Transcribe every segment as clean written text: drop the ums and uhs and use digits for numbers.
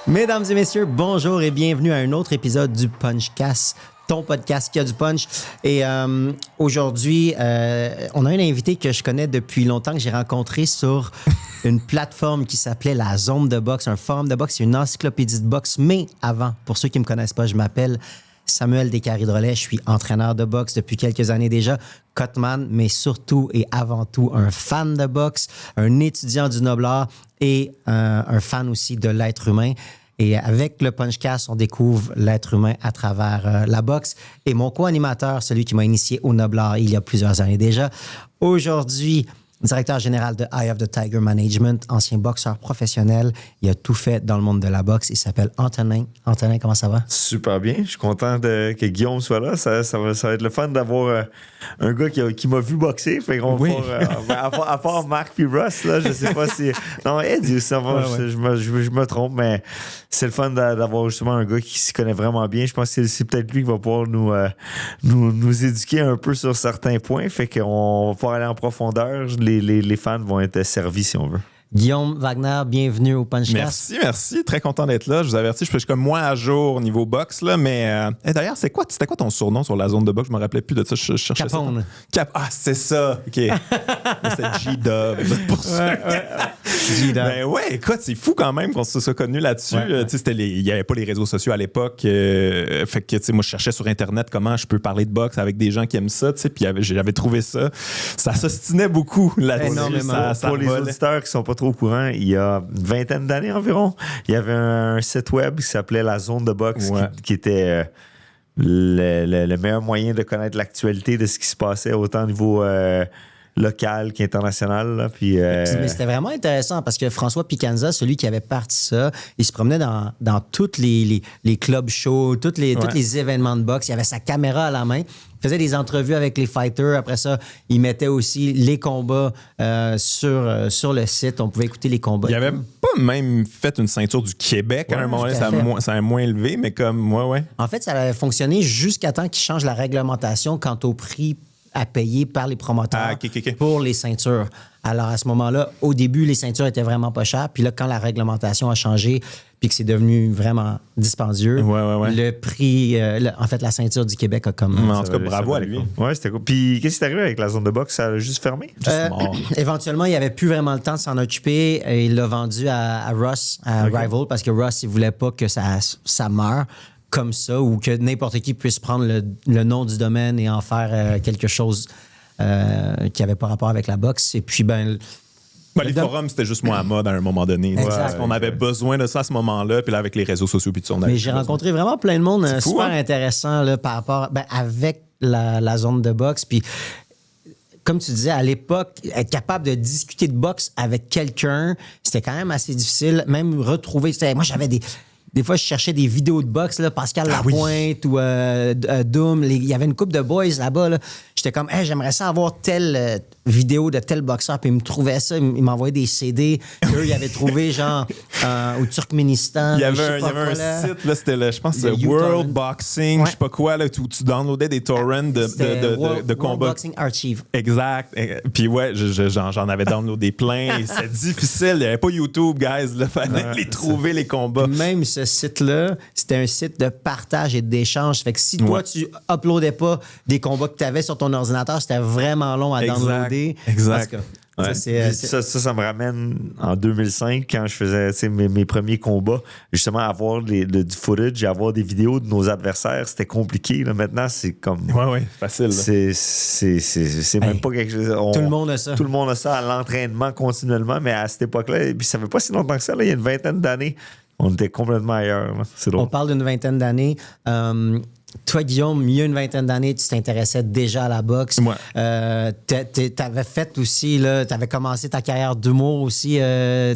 Mesdames et messieurs, bonjour et bienvenue à un autre épisode du Punchcast, ton podcast qui a du punch. Et aujourd'hui, on a un invité que je connais depuis longtemps, que j'ai rencontré sur une plateforme qui s'appelait la Zone de boxe, un forum de boxe, c'est une encyclopédie de boxe. Mais avant, pour ceux qui ne me connaissent pas, je m'appelle Samuel Descaries-Drolet, je suis entraîneur de boxe depuis quelques années déjà, cutman, mais surtout et avant tout un fan de boxe, un étudiant du noble art et un fan aussi de l'être humain. Et avec le Punchcast, on découvre l'être humain à travers la boxe. Et mon co-animateur, celui qui m'a initié au noble art il y a plusieurs années déjà, aujourd'hui, directeur général de Eye of the Tiger Management, ancien boxeur professionnel. Il a tout fait dans le monde de la boxe. Il s'appelle Antonin. Antonin, comment ça va? Super bien. Je suis content que Guillaume soit là. Ça va être le fun d'avoir un gars qui m'a vu boxer. Fait qu'on à part Marc puis Russ, là, je sais pas si... Non, Eddie, ça va. Ouais. Je me trompe, mais c'est le fun d'avoir justement un gars qui s'y connaît vraiment bien. Je pense que c'est peut-être lui qui va pouvoir nous éduquer un peu sur certains points. Fait qu'on va pouvoir aller en profondeur. Les fans vont être servis, si on veut. Guillaume Wagner, bienvenue au Punchcast. Merci. Très content d'être là. Je vous avertis, je suis comme moins à jour au niveau boxe, là, mais d'ailleurs, c'était quoi ton surnom sur la zone de boxe? Je me rappelais plus de ça. Je cherchais Capone. C'est ça. OK. C'est G-Dub. Pour ça. G-Dub. Ben ouais, écoute, c'est fou quand même qu'on se soit connus là-dessus. Ouais. Il n'y avait pas les réseaux sociaux à l'époque. Fait que, moi, je cherchais sur Internet comment je peux parler de boxe avec des gens qui aiment ça. Puis j'avais trouvé ça. Ça s'ostinait beaucoup là-dessus. Énormément. Pour les auditeurs qui sont pas trop au courant, il y a une vingtaine d'années environ, il y avait un site web qui s'appelait la Zone de boxe, qui était le meilleur moyen de connaître l'actualité de ce qui se passait autant au niveau local qu'international. Là, puis, Mais c'était vraiment intéressant parce que François Picanza, celui qui avait parti ça, il se promenait dans tous les club shows, tous les événements de boxe. Il avait sa caméra à la main. Il faisait des entrevues avec les fighters. Après ça, il mettait aussi les combats sur le site. On pouvait écouter les combats. Il avait pas même fait une ceinture du Québec à un moment donné. Ça a moins élevé, mais comme, ouais. En fait, ça avait fonctionné jusqu'à temps qu'il change la réglementation quant au prix à payer par les promoteurs pour les ceintures. Alors, à ce moment-là, au début, les ceintures étaient vraiment pas chères. Puis là, quand la réglementation a changé puis que c'est devenu vraiment dispendieux, le prix, en fait, la ceinture du Québec a comme... En tout cas, bravo à lui. Ouais, c'était cool. Puis, qu'est-ce qui est arrivé avec la zone de boxe? Ça a juste fermé? Éventuellement, il n'y avait plus vraiment le temps de s'en occuper. Et il l'a vendu à Russ, à Rival, parce que Russ, il voulait pas que ça meure comme ça, ou que n'importe qui puisse prendre le nom du domaine et en faire quelque chose qui n'avait pas rapport avec la boxe. Et puis, les forums, c'était juste moins à mode à un moment donné. On avait besoin de ça à ce moment-là, puis là, avec les réseaux sociaux, puis tout ça, Mais j'ai rencontré vraiment plein de monde super intéressant là, par rapport avec la zone de boxe. Puis, comme tu disais, à l'époque, être capable de discuter de boxe avec quelqu'un, c'était quand même assez difficile. Même retrouver... Moi, j'avais des fois, je cherchais des vidéos de boxe, là, Pascal Lapointe ou Doom. Il y avait une couple de boys là-bas. Là. J'étais comme, j'aimerais ça avoir telle vidéo de tel boxeur. Puis ils me trouvaient ça. Ils m'envoyaient des CD qu'eux, ils avaient trouvé, genre, au Turkménistan. Il y avait un site, là, c'était, je pense, World Boxing, je sais pas quoi, là, où tu downloadais des torrents de combats. World Boxing Archive. Exact. Puis ouais, j'en avais downloadé plein. C'était difficile. Il n'y avait pas YouTube, guys. Il fallait les trouver, les combats. Même ce site-là, c'était un site de partage et d'échange. Fait que si toi, tu uploadais pas des combats que tu avais sur ton ordinateur, c'était vraiment long à downloader. Exact. Ouais. Ça me ramène en 2005 quand je faisais mes premiers combats. Justement, avoir du footage, avoir des vidéos de nos adversaires, c'était compliqué. Là. Maintenant, c'est comme... facile. C'est même pas quelque chose... Tout le monde a ça. Tout le monde a ça à l'entraînement continuellement, mais à cette époque-là, et puis ça fait pas si longtemps que ça, là, il y a une vingtaine d'années, on était complètement ailleurs. Là. C'est drôle. On parle d'une vingtaine d'années. toi, Guillaume, il y a une vingtaine d'années, tu t'intéressais déjà à la boxe. Ouais. T'avais fait aussi, là, t'avais commencé ta carrière d'humour aussi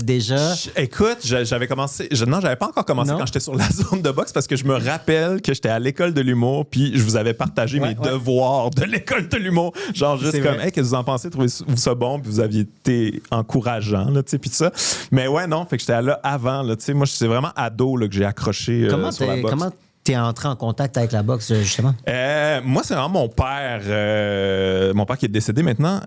déjà. Écoute, j'avais commencé... j'avais pas encore commencé quand j'étais sur la zone de boxe parce que je me rappelle que j'étais à l'école de l'humour puis je vous avais partagé mes devoirs de l'école de l'humour. Genre juste comme, hey, qu'est-ce que vous en pensez? Trouvez-vous ça bon? Puis vous aviez été encourageant, là, tu sais, puis tout ça. Mais ouais, non, fait que j'étais là avant, là, tu sais. Moi, c'est vraiment ado là, que j'ai accroché sur la boxe. Comment t'es entré en contact avec la boxe, justement? Moi, c'est vraiment mon père. Mon père qui est décédé maintenant.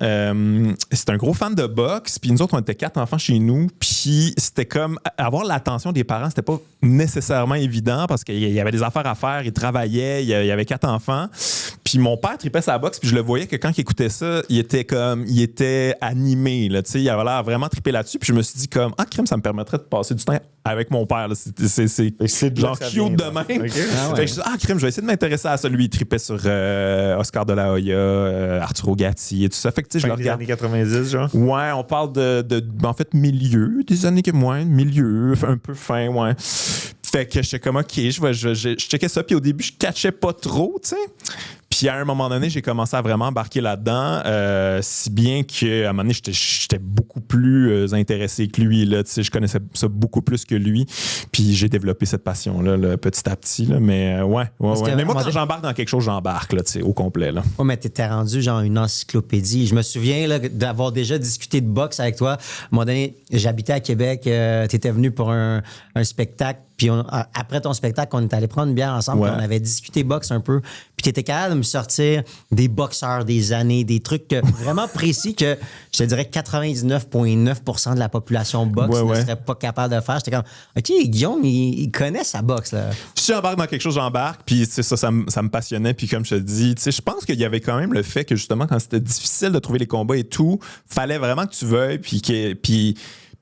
C'est un gros fan de boxe. Puis nous autres, on était 4 enfants chez nous. Puis c'était comme... avoir l'attention des parents, c'était pas nécessairement évident parce qu'il y avait des affaires à faire. Il travaillait. Il y avait 4 enfants. Puis mon père tripait sa boxe. Puis je le voyais que quand il écoutait ça, il était animé. Là, il avait l'air vraiment trippé là-dessus. Puis je me suis dit comme, crème, ça me permettrait de passer du temps avec mon père. Là. C'est genre cute de même. Okay. Fait que je dis, crème, je vais essayer de m'intéresser à ça. Lui, il tripait sur Oscar de la Hoya, Arturo Gatti et tout ça. Fait que, tu sais, je le regarde. Des années 90, genre? Ouais, on parle en fait, milieu des années milieu, un peu fin, ouais. Fait que j'étais comme, OK, je checkais ça. Puis au début, je catchais pas trop, tu sais. Puis à un moment donné, j'ai commencé à vraiment embarquer là-dedans, si bien qu'à un moment donné, j'étais beaucoup plus intéressé que lui. Là, je connaissais ça beaucoup plus que lui. Puis j'ai développé cette passion-là là, petit à petit. Là, mais ouais. Mais moi, quand j'embarque dans quelque chose, j'embarque là, au complet. Là. Oh, mais t'étais rendu genre une encyclopédie. Je me souviens là, d'avoir déjà discuté de boxe avec toi. À un moment donné, j'habitais à Québec. T'étais venu pour un spectacle. Puis après ton spectacle, on est allé prendre une bière ensemble. Ouais. On avait discuté boxe un peu. Puis tu étais capable de me sortir des boxeurs des années, des trucs vraiment précis que je te dirais 99,9% de la population boxe ne serait pas capable de faire. J'étais comme, OK, Guillaume, il connaît sa boxe. Là. Si j'embarque dans quelque chose, j'embarque. Puis ça me passionnait. Puis comme je te dis, je pense qu'il y avait quand même le fait que justement, quand c'était difficile de trouver les combats et tout, fallait vraiment que tu veuilles.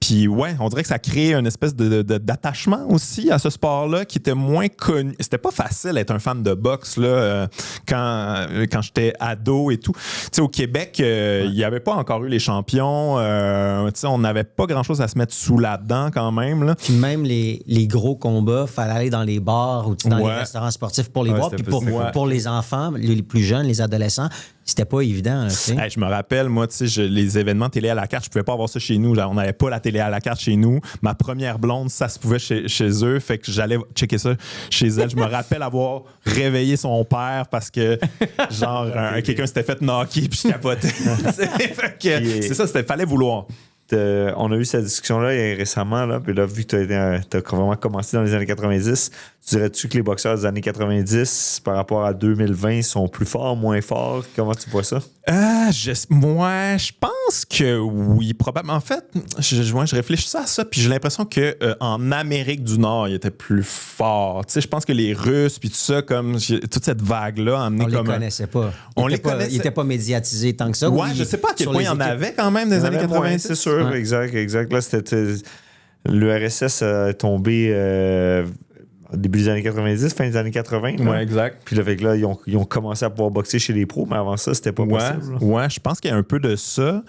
Puis ouais, on dirait que ça crée une espèce d'attachement aussi à ce sport-là qui était moins connu. C'était pas facile d'être un fan de boxe là, quand j'étais ado et tout. Tu sais, au Québec, il n'y avait pas encore eu les champions. On n'avait pas grand-chose à se mettre sous la dent quand même. Là. Puis même les gros combats, il fallait aller dans les bars ou dans les restaurants sportifs pour les voir. Puis pour les enfants, les plus jeunes, les adolescents, c'était pas évident. Hey, je me rappelle, moi, les événements télé à la carte, je pouvais pas avoir ça chez nous. On n'avait pas la télé à la carte chez nous. Ma première blonde, ça se pouvait chez eux. Fait que j'allais checker ça chez elle. Je me rappelle avoir réveillé son père parce que, genre, quelqu'un s'était fait knocker puis je capotais. Fait que, c'est ça, fallait vouloir. On a eu cette discussion-là récemment, là, puis là, vu que tu as vraiment commencé dans les années 90, dirais-tu que les boxeurs des années 90 par rapport à 2020 sont plus forts, moins forts? Comment tu vois ça? Moi, je pense que oui, probablement. En fait, je réfléchissais à ça, puis j'ai l'impression qu'en Amérique du Nord, ils étaient plus forts. Tu sais, je pense que les Russes, puis tout ça, comme toute cette vague-là, on les connaissait pas. Ils n'étaient pas médiatisés tant que ça. Ouais, je sais pas à quel point il y en avait quand même dans les années 90. C'est sûr, ouais. Exact. Là, l'URSS a tombé au début des années 90, fin des années 80. Oui, exact. Puis là, ils ont commencé à pouvoir boxer chez les pros, mais avant ça, c'était pas possible. Ouais, je pense qu'il y a un peu de ça.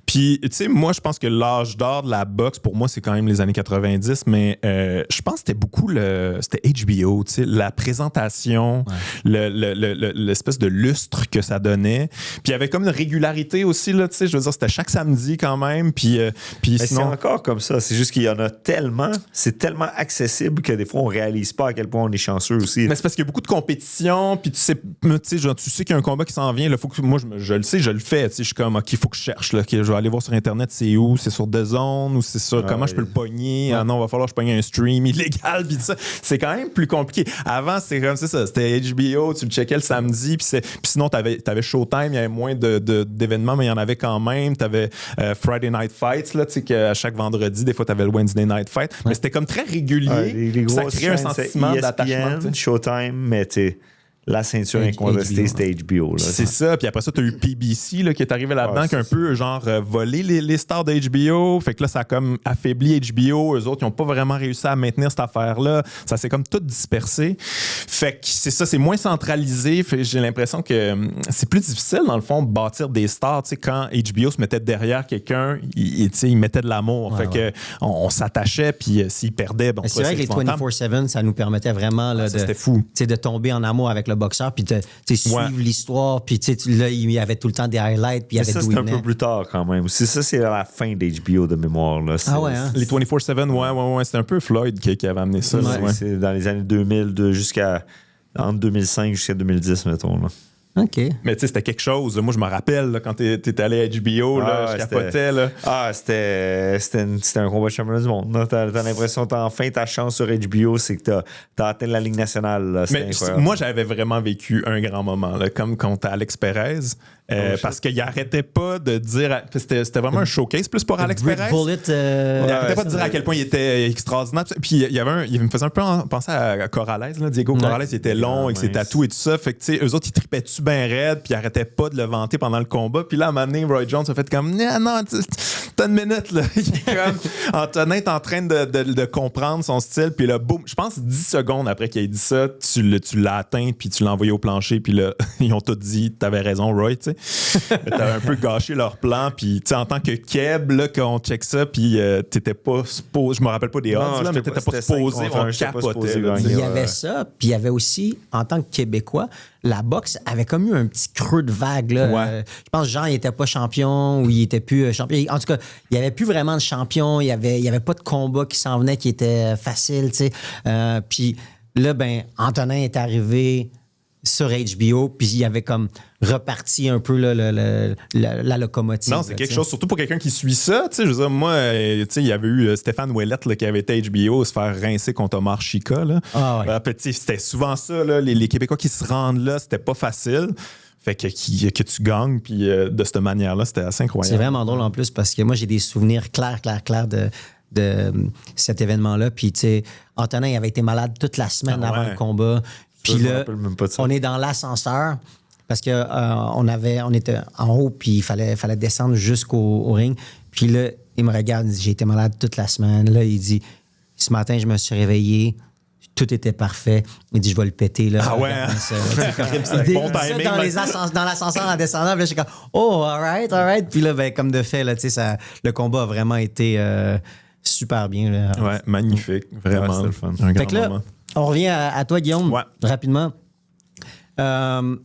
Puis, tu sais, moi, je pense que l'âge d'or de la boxe, pour moi, c'est quand même les années 90, mais je pense que c'était beaucoup c'était HBO, tu sais, la présentation, l'espèce de lustre que ça donnait. Puis, il y avait comme une régularité aussi, là, tu sais, je veux dire, c'était chaque samedi quand même. Puis sinon... C'est encore comme ça. C'est juste qu'il y en a tellement, c'est tellement accessible que des fois, on réalise pas à quel point on est chanceux aussi. Mais c'est parce qu'il y a beaucoup de compétition, puis tu sais qu'il y a un combat qui s'en vient. Là, faut que, moi, je le sais, je le fais. Je suis comme, OK, il faut que je cherche. Là, je vais aller voir sur Internet, c'est où? C'est sur DAZN ou c'est ça? Comment je peux le pogner? Ah non, il va falloir que je pogne un stream illégal. Puis ça, c'est quand même plus compliqué. Avant, c'était comme ça. C'était HBO, tu le checkais le samedi. Puis sinon, t'avais Showtime, il y avait moins d'événements, mais il y en avait quand même. T'avais Friday Night Fights, là, à chaque vendredi. Des fois, t'avais le Wednesday Night Fight. Mais c'était comme très régulier. Ça crée un sentiment d'attachement. Showtime, mais la ceinture incontestée, c'était HBO. Là, c'est ça. Puis après ça, tu as eu PBC là, qui est arrivé là-dedans, qui a un peu genre volé les stars de HBO. Fait que là, ça a comme affaibli HBO. Eux autres, ils n'ont pas vraiment réussi à maintenir cette affaire-là. Ça s'est comme tout dispersé. Fait que c'est ça, c'est moins centralisé. Fait que j'ai l'impression que c'est plus difficile, dans le fond, de bâtir des stars. T'sais, quand HBO se mettait derrière quelqu'un, il mettait de l'amour. Fait que on s'attachait, puis s'il perdait, c'est vrai que les 24/7, ça nous permettait vraiment là, c'était fou. De tomber en amour avec le le boxeur, puis suivre l'histoire, puis là, il y avait tout le temps des highlights, puis il y avait ça, d'où c'est il un peu venait. plus tard quand même. Ça, c'est à la fin d'HBO de mémoire. Là. Ah ouais, hein? Les 24/7, ouais. C'était un peu Floyd qui avait amené ça. Ouais. Ouais. C'est dans les années 2000 entre 2005 jusqu'à 2010, mettons. Là. OK. Mais tu sais, c'était quelque chose. Moi, je me rappelle là, quand t'étais allé à HBO, là, je capotais. Là. C'était un combat de championnat du monde. Là. T'as l'impression que t'as enfin ta chance sur HBO, c'est que t'as atteint la Ligue nationale. Là. Mais moi, j'avais vraiment vécu un grand moment, là, comme contre Alex Perez. Parce qu'il arrêtait pas de dire. C'était vraiment un showcase plus pour Alex Brick Perez. Bullet. Il arrêtait pas de dire à quel point il était extraordinaire. Puis il me faisait un peu penser à Corrales. Là. Diego Corrales, il était long avec ses tatous et tout ça. Fait que, tu sais, eux autres, ils tripaient-tu bien raide, puis ils arrêtaient pas de le vanter pendant le combat. Puis là, à un moment donné, Roy Jones a fait comme non, t'as une minute. Là. Il est comme Antonin est en train de comprendre son style. Puis là, boum, je pense 10 secondes après qu'il ait dit ça, tu l'as atteint, puis tu l'as envoyé au plancher. Puis là, ils ont tout dit, t'avais raison, Roy, tu sais. T'avais un peu gâché leur plan. Puis, tu sais, en tant que Keb, là, quand on check ça, puis t'étais pas supposé. Je me rappelle pas des odds, là, mais t'étais pas supposé. On capotait. Il y avait ça, puis il y avait aussi, en tant que Québécois, la boxe avait comme eu un petit creux de vague. Là. Ouais. Je pense que Jean, il n'était pas champion ou il n'était plus champion. En tout cas, il n'y avait plus vraiment de champion. Il y avait pas de combat qui s'en venait qui était facile. Tu sais. Puis là, Antonin est arrivé sur HBO, puis il avait comme reparti un peu là, la locomotive. Non, c'est quelque chose, surtout pour quelqu'un qui suit ça. Tu sais, je veux dire, moi, tu sais, il y avait eu Stéphane Ouellette là, qui avait été à HBO se faire rincer contre Omar Chica. Là. Ah, ouais. Puis, tu sais, c'était souvent ça, là, les Québécois qui se rendent là, c'était pas facile. Fait que tu gagnes, puis de cette manière-là, c'était assez incroyable. C'est vraiment drôle en plus parce que moi, j'ai des souvenirs clairs de cet événement-là. Puis, tu sais, Antonin il avait été malade toute la semaine avant le combat. Puis là, on est dans l'ascenseur parce que on était en haut puis il fallait descendre jusqu'au ring. Puis là, il me regarde, il dit, j'ai été malade toute la semaine. Là, il dit, ce matin, je me suis réveillé, tout était parfait. Il dit, je vais le péter. Là, ah ouais, hein? C'est bon timing. Dans l'ascenseur en descendant, puis là, je suis comme, oh, all right. Puis là, comme de fait, là, le combat a vraiment été super bien. Là. Ouais, magnifique. Vraiment. Ouais, le fun. Un grand fait que là, moment. on revient à toi, Guillaume, rapidement. Fan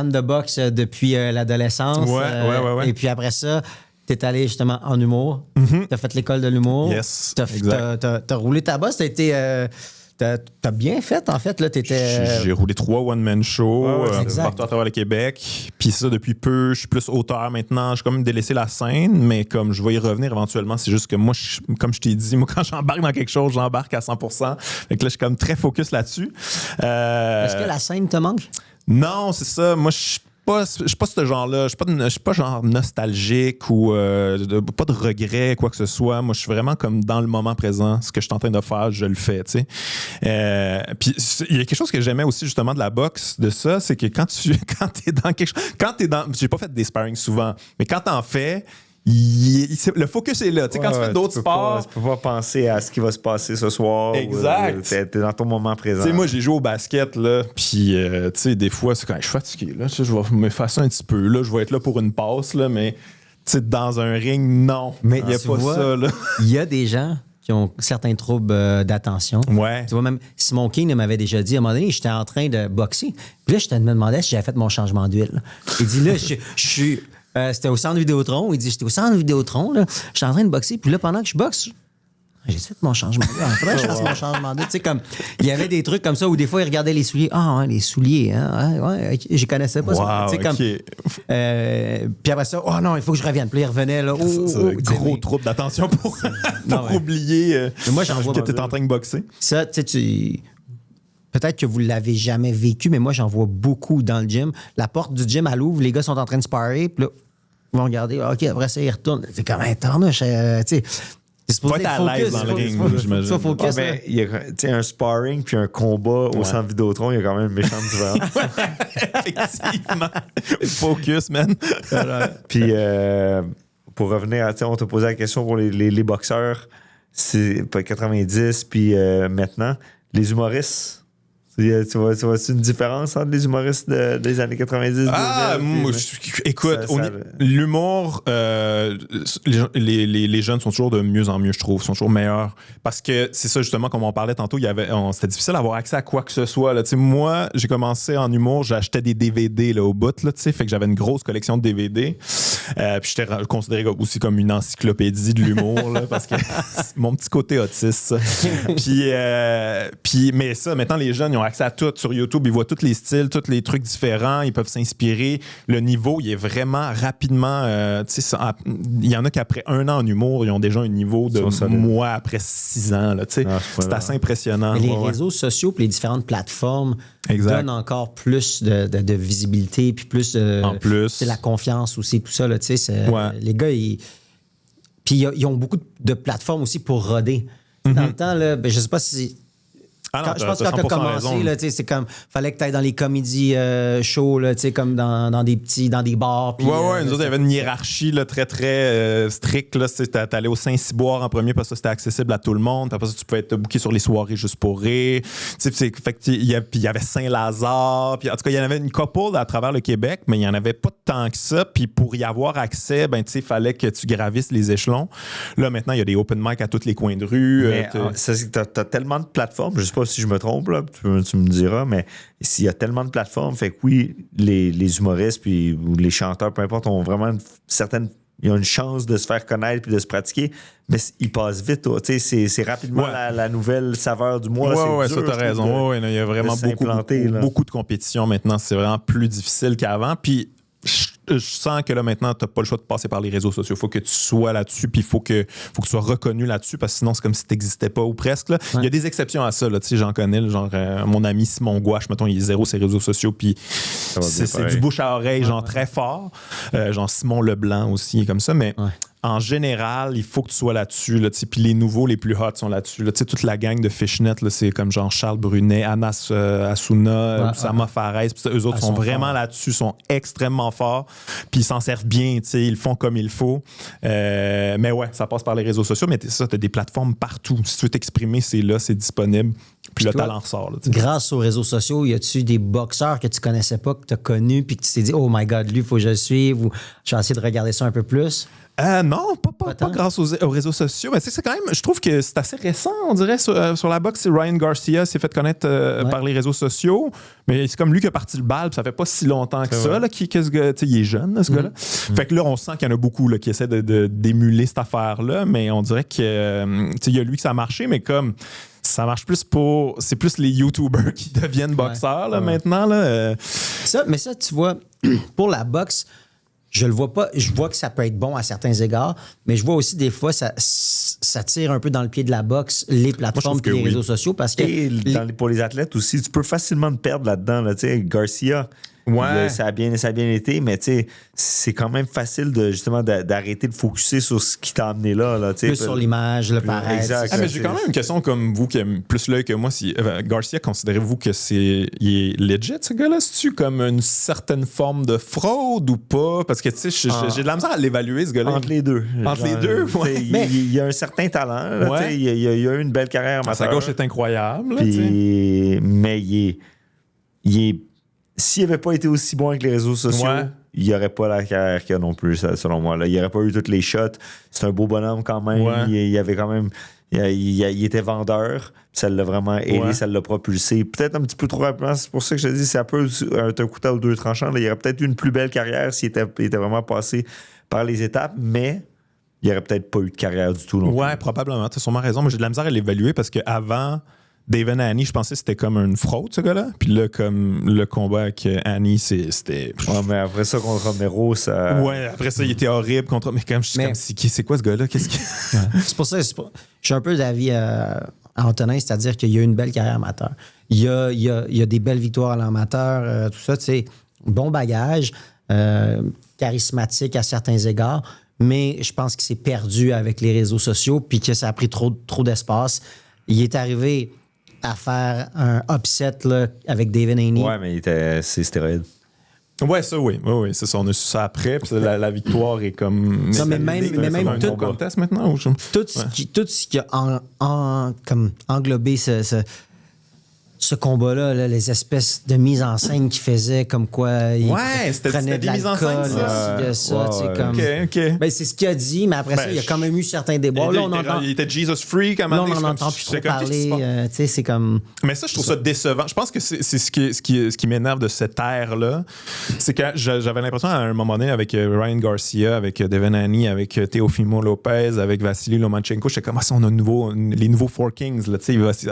de boxe depuis l'adolescence. Ouais. Et puis après ça, t'es allé justement en humour. T'as fait l'école de l'humour. Yes, T'as roulé ta bosse. T'as bien fait, en fait. Là, J'ai roulé 3 one-man shows partout à travers le Québec. Puis ça, depuis peu, je suis plus auteur maintenant. J'ai comme délaissé la scène, mais comme je vais y revenir éventuellement, c'est juste que moi, comme je t'ai dit, moi, quand j'embarque dans quelque chose, j'embarque à 100%. Fait que là, je suis comme très focus là-dessus. Est-ce que la scène te manque? Non, c'est ça. Moi, je suis pas ce genre-là. Je suis pas genre nostalgique ou pas de regret, quoi que ce soit. Moi, je suis vraiment comme dans le moment présent. Ce que je suis en train de faire, je le fais, tu sais. Puis il y a quelque chose que j'aimais aussi justement de la boxe, de ça, c'est que quand t'es dans quelque chose... J'ai pas fait des sparring souvent, mais quand t'en fais... le focus est là. Tu sais, quand tu fais d'autres sports... Tu peux pas penser à ce qui va se passer ce soir. Exact. T'es dans ton moment présent. Tu sais, moi, j'ai joué au basket, là, puis, tu sais, des fois, c'est quand je suis fatigué, là, je vais me faire un petit peu, là, je vais être là pour une passe, là, mais, tu sais, dans un ring, non. Mais il n'y a pas ça, là. Il y a des gens qui ont certains troubles d'attention. Ouais. Tu vois, même Simon King m'avait déjà dit, à un moment donné, j'étais en train de boxer, puis là, je me demandais si j'avais fait mon changement d'huile. Il dit, là, je suis... c'était au centre Vidéotron. Il dit, j'étais au centre Vidéotron, là. J'étais en train de boxer. Puis là, pendant que je boxe, j'ai fait mon changement d'huile. Il faudrait que je fasse mon changement d'huile. Tu sais, comme, il y avait des trucs comme ça où des fois, il regardait les souliers. Ah, ouais, les souliers, hein. Ouais, je connaissais pas ça. Tu sais, comme, puis après ça, oh non, il faut que je revienne. Puis là, il revenait, là. Gros trouble d'attention pour oublier moi, j'en vois que tu es en train de boxer. Ça, tu sais, peut-être que vous ne l'avez jamais vécu, mais moi, j'en vois beaucoup dans le gym. La porte du gym, elle ouvre, les gars sont en train de sparrer, puis là, ils vont regarder, OK, après ça, ils retournent. C'est comme un tournage, tu sais. C'est supposé être à l'aise dans le ring, j'imagine. Ça, focus. Mais il y a un sparring puis un combat au centre Vidéotron, il y a quand même une méchante différence. Effectivement. Focus, man. Puis, pour revenir à, on t'a posé la question pour les boxeurs, c'est pas 90, puis maintenant, les humoristes. Tu vois-tu une différence entre les humoristes des années 90? Écoute, l'humour, les jeunes sont toujours de mieux en mieux, je trouve. Sont toujours meilleurs. Parce que c'est ça, justement, comme on parlait tantôt, c'était difficile d'avoir accès à quoi que ce soit. Là. Moi, j'ai commencé en humour, j'achetais des DVD là, au bout. Là, fait que j'avais une grosse collection de DVD. Puis j'étais considéré aussi comme une encyclopédie de l'humour, là, parce que c'est mon petit côté autiste. Mais ça, maintenant, les jeunes, ils ont accès à tout sur YouTube. Ils voient tous les styles, tous les trucs différents. Ils peuvent s'inspirer. Le niveau, il est vraiment rapidement... il y en a qu'après 1 an en humour, ils ont déjà un niveau de moi après 6 ans. Là, c'est assez impressionnant. Mais les réseaux sociaux et les différentes plateformes donnent encore plus de visibilité puis plus de... En plus. C'est la confiance aussi, tout ça. Là, les gars, puis ils ont beaucoup de plateformes aussi pour roder. Dans le temps, là, je sais pas si... je pense que quand tu as commencé, là, c'est comme fallait que tu ailles dans les comédies shows, là, comme dans des bars. Puis, nous autres, il y avait une hiérarchie là, très, très stricte. Tu allais au Saint-Cyboire en premier parce que c'était accessible à tout le monde. Puis après ça, tu pouvais être booké sur les soirées juste pour rire. Il y avait Saint-Lazare. Puis, en tout cas, il y en avait une couple à travers le Québec, mais il n'y en avait pas tant que ça. Puis pour y avoir accès, il fallait que tu gravisses les échelons. Là, maintenant, il y a des open mic à tous les coins de rue. Tu as tellement de plateformes, je sais pas si je me trompe, là, tu me diras, mais s'il y a tellement de plateformes, fait que oui, les humoristes puis, ou les chanteurs, peu importe, ont vraiment ils ont une chance de se faire connaître puis de se pratiquer, mais ils passent vite. C'est rapidement la nouvelle saveur du mois. Oui, ça, t'as raison. Il y a vraiment beaucoup de compétition maintenant. C'est vraiment plus difficile qu'avant. Puis je sens que là, maintenant, tu n'as pas le choix de passer par les réseaux sociaux. Il faut que tu sois là-dessus, puis il faut que tu sois reconnu là-dessus, parce que sinon, c'est comme si tu n'existais pas ou presque. Là. Il y a des exceptions à ça. J'en connais. Genre, mon ami Simon Gouache, mettons, il est zéro ses réseaux sociaux, puis c'est du bouche à oreille, très fort. Genre Simon Leblanc aussi, comme ça. Mais en général, il faut que tu sois là-dessus. Là, puis les nouveaux, les plus hot sont là-dessus. Là, toute la gang de Fishnet, là, c'est comme genre Charles Brunet, Anas Asuna, Oussama Fares. Eux autres sont vraiment forts. Là-dessus, sont extrêmement forts. Puis ils s'en servent bien, ils le font comme il faut. Mais ça passe par les réseaux sociaux. Mais ça, tu as des plateformes partout. Si tu veux t'exprimer, c'est là, c'est disponible. Puis le talent ressort. Là, grâce aux réseaux sociaux, y a-tu des boxeurs que tu connaissais pas, que tu as connus, puis que tu t'es dit, oh my God, lui, il faut que je le suive, ou je vais essayer de regarder ça un peu plus? Non, pas grâce aux réseaux sociaux. Mais c'est quand même, je trouve que c'est assez récent, on dirait, sur la boxe. Ryan Garcia s'est fait connaître par les réseaux sociaux. Mais c'est comme lui qui a parti le bal, puis ça fait pas si longtemps que ça, là, ce gars, il est jeune, là, ce gars-là. Fait que là, on sent qu'il y en a beaucoup là, qui essaient d'émuler cette affaire-là, mais on dirait qu'il y a lui que ça a marché, mais comme ça marche plus c'est plus les YouTubers qui deviennent boxeurs là, maintenant. Là. Mais ça, tu vois, pour la boxe, je le vois pas. Je vois que ça peut être bon à certains égards, mais je vois aussi des fois ça tire un peu dans le pied de la boxe, les plateformes et les réseaux sociaux. Parce que pour les athlètes aussi, tu peux facilement te perdre là-dedans. Là, Garcia, ça a bien été, mais c'est quand même facile d'arrêter de focusser sur ce qui t'a amené là. Plus sur l'image, le paraître. Exact. Mais j'ai quand même une question comme vous qui aime plus l'œil que moi. Garcia, considérez-vous que il est legit, ce gars-là? C'est-tu comme une certaine forme de fraude ou pas? Parce que j'ai de la misère à l'évaluer, ce gars-là. Entre les deux. Il y a un certain talent. Là, il y a eu une belle carrière amateur. Sa gauche est incroyable. Mais il est s'il n'avait pas été aussi bon avec les réseaux sociaux, il n'y aurait pas la carrière qu'il a non plus, selon moi. Là. Il n'aurait pas eu toutes les shots. C'est un beau bonhomme quand même. Il avait quand même... Il était vendeur. Ça l'a vraiment aidé, ça l'a propulsé. Peut-être un petit peu trop rapidement. C'est pour ça que je te dis, c'est un peu un couteau aux deux tranchants. Là. Il aurait peut-être eu une plus belle carrière s'il était vraiment passé par les étapes, mais il n'y aurait peut-être pas eu de carrière du tout. Probablement. Tu as sûrement raison. Mais j'ai de la misère à l'évaluer parce qu'avant... David Haney, je pensais que c'était comme une fraude, ce gars-là. Puis là, comme le combat avec Haney, c'était... mais après ça, contre Romero, ça... Après ça, il était horrible contre... Mais comme, c'est quoi ce gars-là? C'est pour ça que je suis un peu d'avis à Antonin, c'est-à-dire qu'il y a une belle carrière amateur. Il y a des belles victoires à l'amateur, tout ça, tu sais, bon bagage, charismatique à certains égards, mais je pense qu'il s'est perdu avec les réseaux sociaux puis que ça a pris trop d'espace. Il est arrivé à faire un upset là, avec David Haney. Mais c'est stéroïde. Oui, c'est ça. On a su ça après, puis la victoire est comme... Non, mais même tout contest maintenant? Tout ce qui a comme englobé ce combat-là, là, les espèces de mise en scène qu'il faisait, comme quoi il prenait de des mises en scène, l'alcool, de ça, tu sais, comme... OK. Ben, c'est ce qu'il a dit, mais après ça, il y a quand même eu certains débats. Là, Il était Jesus Freak à un là, moment on donné. n'en entend plus trop parler. Tu sais, c'est comme... Mais ça, je trouve ça décevant. Je pense que c'est ce qui m'énerve de cette ère-là. C'est que j'avais l'impression à un moment donné avec Ryan Garcia, avec Devin Haney, avec Teofimo Lopez, avec Vassili Lomachenko, j'étais comme, ah, ça, on a les nouveaux Four Kings. Là,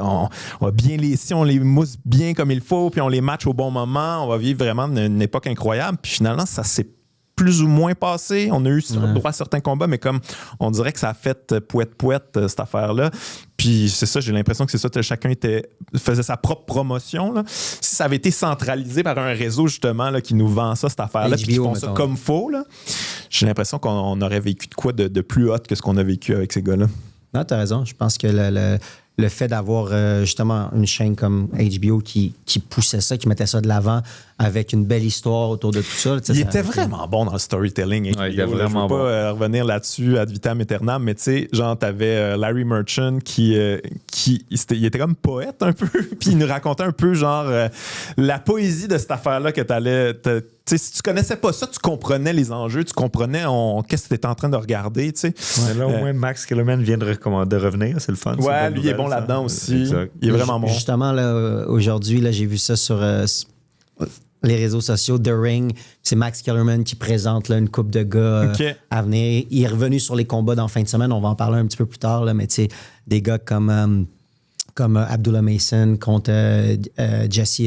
on va bien si on les mousse bien comme il faut, puis on les match au bon moment, on va vivre vraiment une époque incroyable. Puis finalement, ça s'est plus ou moins passé. On a eu droit à certains combats, mais comme on dirait que ça a fait pouette cette affaire-là. Puis c'est ça, j'ai l'impression que c'est ça, chacun faisait sa propre promotion. Là. Si ça avait été centralisé par un réseau, justement, là, qui nous vend ça, cette affaire-là, puis qui font ça comme faux, là, j'ai l'impression qu'on aurait vécu de quoi de plus hot que ce qu'on a vécu avec ces gars-là. Non, t'as raison. Je pense que le fait d'avoir justement une chaîne comme HBO qui poussait ça, qui mettait ça de l'avant avec une belle histoire autour de tout ça. Il était vraiment bon dans le storytelling. Ouais, il est vraiment bon. Je ne veux pas revenir là-dessus ad vitam aeternam, mais tu sais, genre, t'avais Larry Merchant qui il était comme poète un peu, puis il nous racontait un peu, genre, la poésie de cette affaire-là que t'allais... T'sais, si tu connaissais pas ça, tu comprenais les enjeux, tu comprenais qu'est-ce que tu étais en train de regarder. Ouais, là, au moins, Max Kellerman vient de revenir. C'est le fun. Ouais, lui, il est bon là-dedans aussi. Exact. Il est vraiment bon. Justement, là, aujourd'hui, là, j'ai vu ça sur les réseaux sociaux. The Ring, c'est Max Kellerman qui présente là, une couple de gars à venir. Il est revenu sur les combats dans la fin de semaine. On va en parler un petit peu plus tard. Là, mais tu sais, des gars comme Abdullah Mason contre Jesse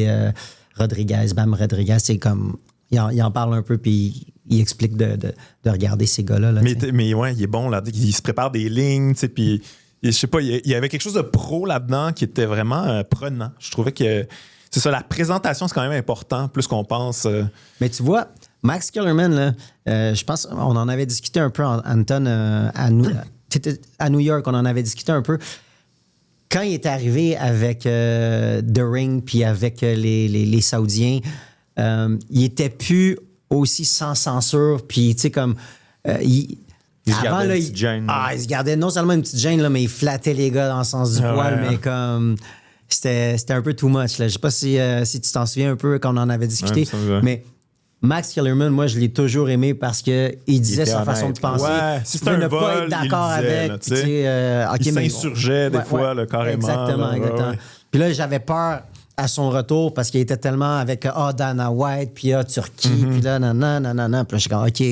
Rodriguez, Bam Rodriguez, c'est comme... Il en parle un peu, puis il explique de regarder ces gars-là. Là, mais ouais, il est bon là. Il se prépare des lignes, tu sais, puis je sais pas, il y avait quelque chose de pro là-dedans qui était vraiment prenant. Je trouvais que c'est ça, la présentation, c'est quand même important, plus qu'on pense. Mais tu vois, Max Kellerman, là, je pense, on en avait discuté un peu, Anton, à New York, on en avait discuté un peu. Quand il est arrivé avec The Ring, puis avec les Saoudiens, il était plus aussi sans censure, puis tu sais, comme... il se gardait non seulement une petite gêne, là, mais il flattait les gars dans le sens du poil, mais comme... C'était un peu too much. Là. Je sais pas si tu t'en souviens un peu quand on en avait discuté, mais Max Kellerman, moi, je l'ai toujours aimé parce qu'il disait sa façon de penser. Ouais, si tu peux ne pas être d'accord avec. Il s'insurgeait des fois, là, carrément. Exactement. Puis là, j'avais peur à son retour parce qu'il était tellement avec Dana White, puis Turquie, puis là, nanana. Puis là, je suis comme, OK.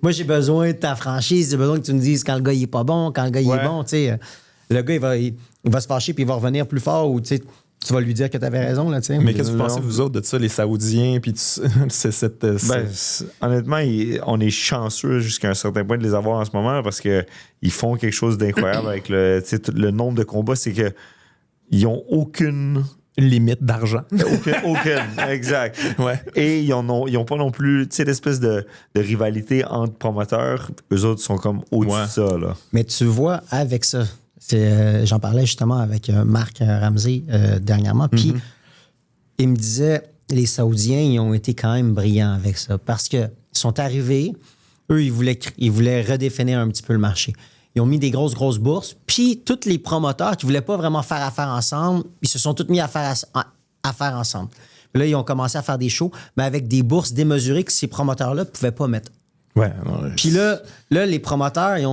Moi, j'ai besoin de ta franchise. J'ai besoin que tu me dises quand le gars il est pas bon, quand le gars il est bon. Le gars, il va se fâcher puis il va revenir plus fort ou tu vas lui dire que tu avais raison. Là, mais qu'est-ce que vous pensez, vous autres, de ça, les Saoudiens? Puis honnêtement, on est chanceux jusqu'à un certain point de les avoir en ce moment parce qu'ils font quelque chose d'incroyable avec le nombre de combats. C'est que ils n'ont aucune limite d'argent. Aucune, exact. Ouais. Et ils n'ont pas non plus l'espèce de rivalité entre promoteurs. Eux autres sont comme au-dessus de ça. Là. Mais tu vois, avec ça, j'en parlais justement avec Marc Ramsey dernièrement, puis il me disait, les Saoudiens, ils ont été quand même brillants avec ça parce qu'ils sont arrivés, eux, ils voulaient redéfinir un petit peu le marché. Ils ont mis des grosses bourses. Puis, tous les promoteurs qui ne voulaient pas vraiment faire affaire ensemble, ils se sont tous mis à faire affaire ensemble. Puis là, ils ont commencé à faire des shows, mais avec des bourses démesurées que ces promoteurs-là ne pouvaient pas mettre. Ouais. Puis là, les promoteurs, ils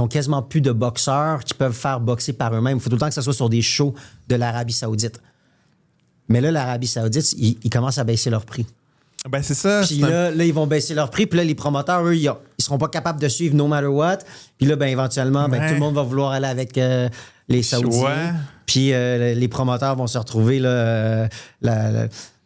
ont quasiment plus de boxeurs qui peuvent faire boxer par eux-mêmes. Il faut tout le temps que ce soit sur des shows de l'Arabie Saoudite. Mais là, l'Arabie Saoudite, ils commencent à baisser leur prix. Ben, c'est ça. Puis là, ils vont baisser leur prix. Puis là, les promoteurs, eux, ils seront pas capables de suivre no matter what. Puis là, ben, éventuellement, tout le monde va vouloir aller avec les Saoudiens. Ouais. Puis les promoteurs vont se retrouver là,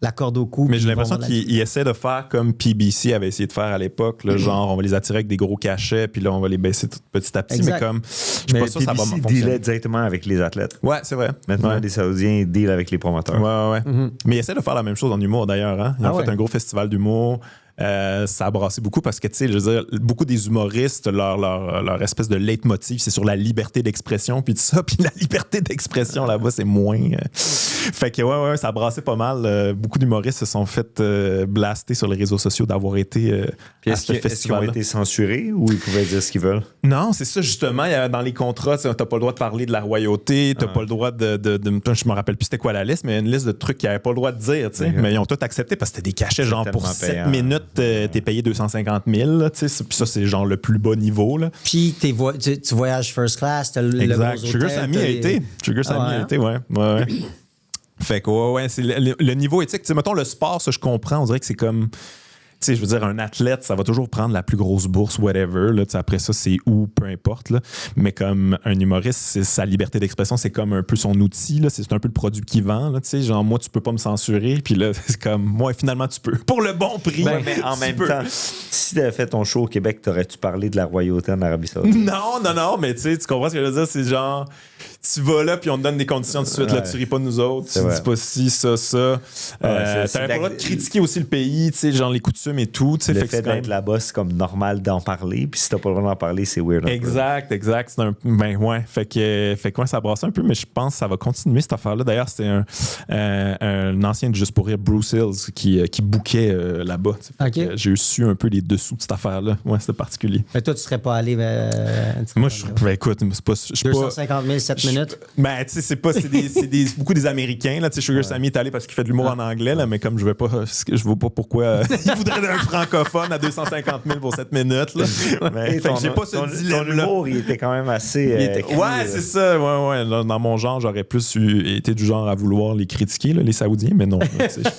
la corde au cou. Mais j'ai l'impression qu'ils essaient de faire comme PBC avait essayé de faire à l'époque. Là, genre, on va les attirer avec des gros cachets, puis là, on va les baisser petit à petit. Exact. Mais comme, je suis pas sûr que ça va fonctionner. PBC dealait directement avec les athlètes. Ouais, c'est vrai. Maintenant, les Saoudiens dealent avec les promoteurs. Ouais. Mais ils essaient de faire la même chose en humour, d'ailleurs. Hein? Ils ont fait un gros festival d'humour. Ça a brassé beaucoup parce que, tu sais, je veux dire, beaucoup des humoristes, leur espèce de leitmotiv, c'est sur la liberté d'expression, puis tout ça. Puis la liberté d'expression, là-bas, c'est moins Fait que ouais, ça a brassé pas mal. Beaucoup d'humoristes se sont fait blaster sur les réseaux sociaux d'avoir été Puis à est-ce ce qu'ils festival. ont été censurés ou ils pouvaient dire ce qu'ils veulent? Non, c'est ça, justement. Il y a, dans les contrats, t'as pas le droit de parler de la royauté, t'as pas le droit je me rappelle plus c'était quoi la liste, mais il y a une liste de trucs qu'ils n'avaient pas le droit de dire, tu sais. Mais ils ont tout accepté parce que c'était des cachets, genre pour 7 minutes, t'es payé 250 000, tu sais. Puis ça, c'est genre le plus bas niveau, là. Puis tu voyages first class, t'as le Exact. gros Sugar hôtel, Sammy t'as a les- été. Sugar Sammy a été, ouais. Fait que, ouais, c'est le niveau éthique. Tu sais, mettons, le sport, ça, je comprends. On dirait que c'est comme. Tu sais, je veux dire, un athlète, ça va toujours prendre la plus grosse bourse, whatever. Là, tu sais, après ça, c'est où, peu importe. Là. Mais comme un humoriste, c'est sa liberté d'expression, c'est comme un peu son outil. Là. C'est un peu le produit qu'il vend. Là, tu sais, genre, moi, tu peux pas me censurer. Puis là, c'est comme, moi, finalement, tu peux. Pour le bon prix. Ouais, mais en même temps, si tu avais fait ton show au Québec, t'aurais-tu parlé de la royauté en Arabie Saoudite? Non, mais tu sais, tu comprends ce que je veux dire? C'est genre, tu vas là, puis on te donne des conditions tout de suite. Là, tu ris pas de nous autres. Tu dis pas ci, ça. T'avais pas le droit de critiquer aussi le pays, tu sais, genre les coutumes et tout. Le fait d'être là-bas, c'est comme normal d'en parler. Puis si t'as pas le droit d'en parler, c'est weird. Exact. C'est ben ouais. Fait que ça brasse un peu, mais je pense que ça va continuer cette affaire-là. D'ailleurs, c'était un ancien de Juste pour rire, Bruce Hills, qui bookait là-bas. Okay. J'ai su un peu les dessous de cette affaire-là. Ouais, c'était particulier. Mais toi, tu serais pas allé. Moi, écoute, c'est pas. 250 000, 7 minutes. Ben, tu sais, c'est pas. C'est beaucoup des Américains, là. Tu sais, Sugar Sammy est allé parce qu'il fait de l'humour en anglais, là, mais comme je vois pas pourquoi il voudrait d'un francophone à 250 000 pour 7 minutes, là. Mais fait que j'ai pas ce dilemme-là. Ton humour, il était quand même assez. Ouais, c'est ça. Ouais. Dans mon genre, j'aurais plus été du genre à vouloir les critiquer, là, les Saoudiens, mais non.